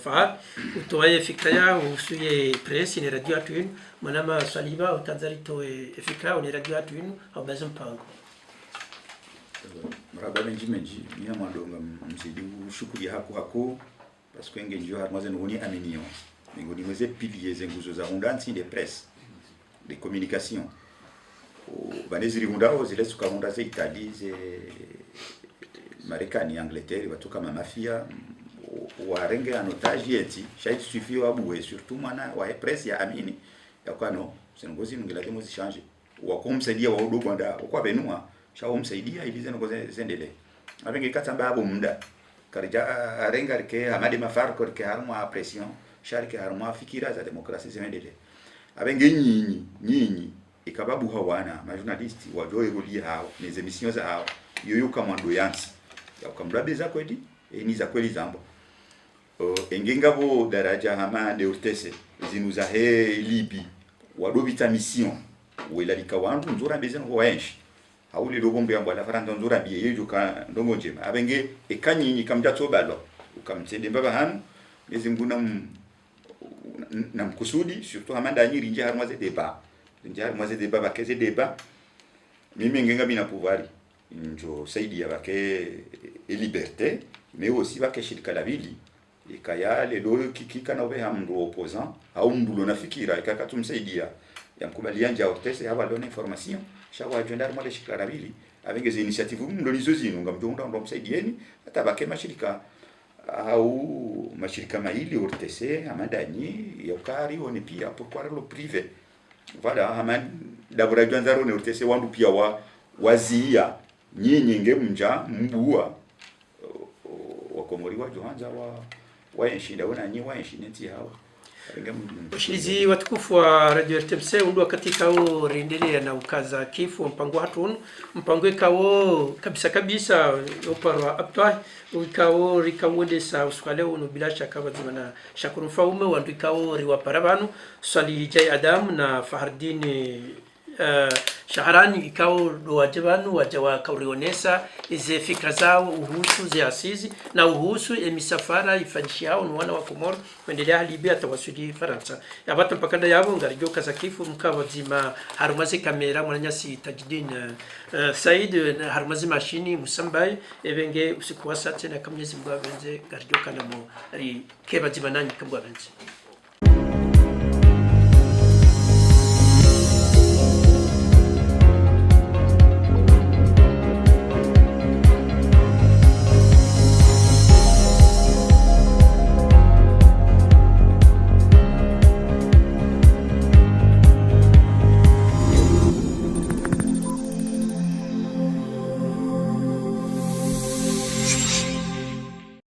Fahad utoaye fikra usuye press ni radio atwin malama Saliba utanzari to fikra ni radio atwin au bazampango Maraba Benjimenji mina mandonga msidi ushukuri hako parce que ngenjo harmaze ngoni aminio ngoni mweze piliers nguzo za undansi de presse de communication baneziri undao zile sukamunda za Italie ze Marekani Angleterre watu kama mafia warenge anotaji eti shaiti suffit wabuwe surtout mana wa presse ya amini yakano singozi ngila demo zichange wakumsaidia wa udogo nda kwa benua shawo msaidia ili zeno zendele abenge katamba abo munda karija arenga rike hamade mafarko rike harmo pression sharike harmo fikira za demokrasia zendele abenge nyinyi ikababu hawana ma journalist wajoe rudi hao les émissions za hao yoyo kama ndo yansi yakamrabe za kweli ni za kweli zambo engengabo daraja hama de urtese zinuza he libi wadobita mission wela likawandu nzura bezeno waenshi hauli lobombe yamba la faranda nzura biye yejo ka ndongo njema abenge ekanyinyi kamja tobalo ukamtsende baba hanu bezinguna na mkusudi surtout hamanda nyiri nje harmaze deba nje harmaze deba bakeze deba mimi ngenga bina pouvoir njo saidi ya bake liberté mais aussi bake shirika la bili ikaya lelo kikika na ube hamdu opposant au mdulo nafikira ikakatumsaidia yamkubalia nja ortese haba lona information shawa jendar mole shirika la bili avec des initiatives mndolizo zinu ngamjonda ndo msaidieni hata bake mashirika au mashirika maili ortese amadani yokari oni pia pourquoi le privé voilà aman dabura jwanzaro ne ortese wandu pia wazia nyinyi ngemja mbua wakomori wa johanza wa enshida wana nyi wa enshineti hao Washilizi watukufu wa Radio RTMC undu katika o rendelea na ukaza kifu mpango hatun mpango ikawo kabisa oparwa aptwa ikawo rikawende sa uswale uno bila shaka bazimana shakuru faume wandu ikawo riwapara banu swali jay adam na Fahardini Shaharani ikawo wajibanu wajawa kaurionesa ize fikra zao uhusu ze asizi na uhusu emisafara ifanyishao nwana wa Komoro kuendelea Libya tawasuli Faransa yabata mpakanda yabo ngarijoka za kifu mkawa zima harumazi kamera mwananyasi Tajdin Said harumazi mashini Musambai evenge usikuwa sate na kamnyezi mbwa benze ngarijoka na mo ari keba zima nanyi kambwa benze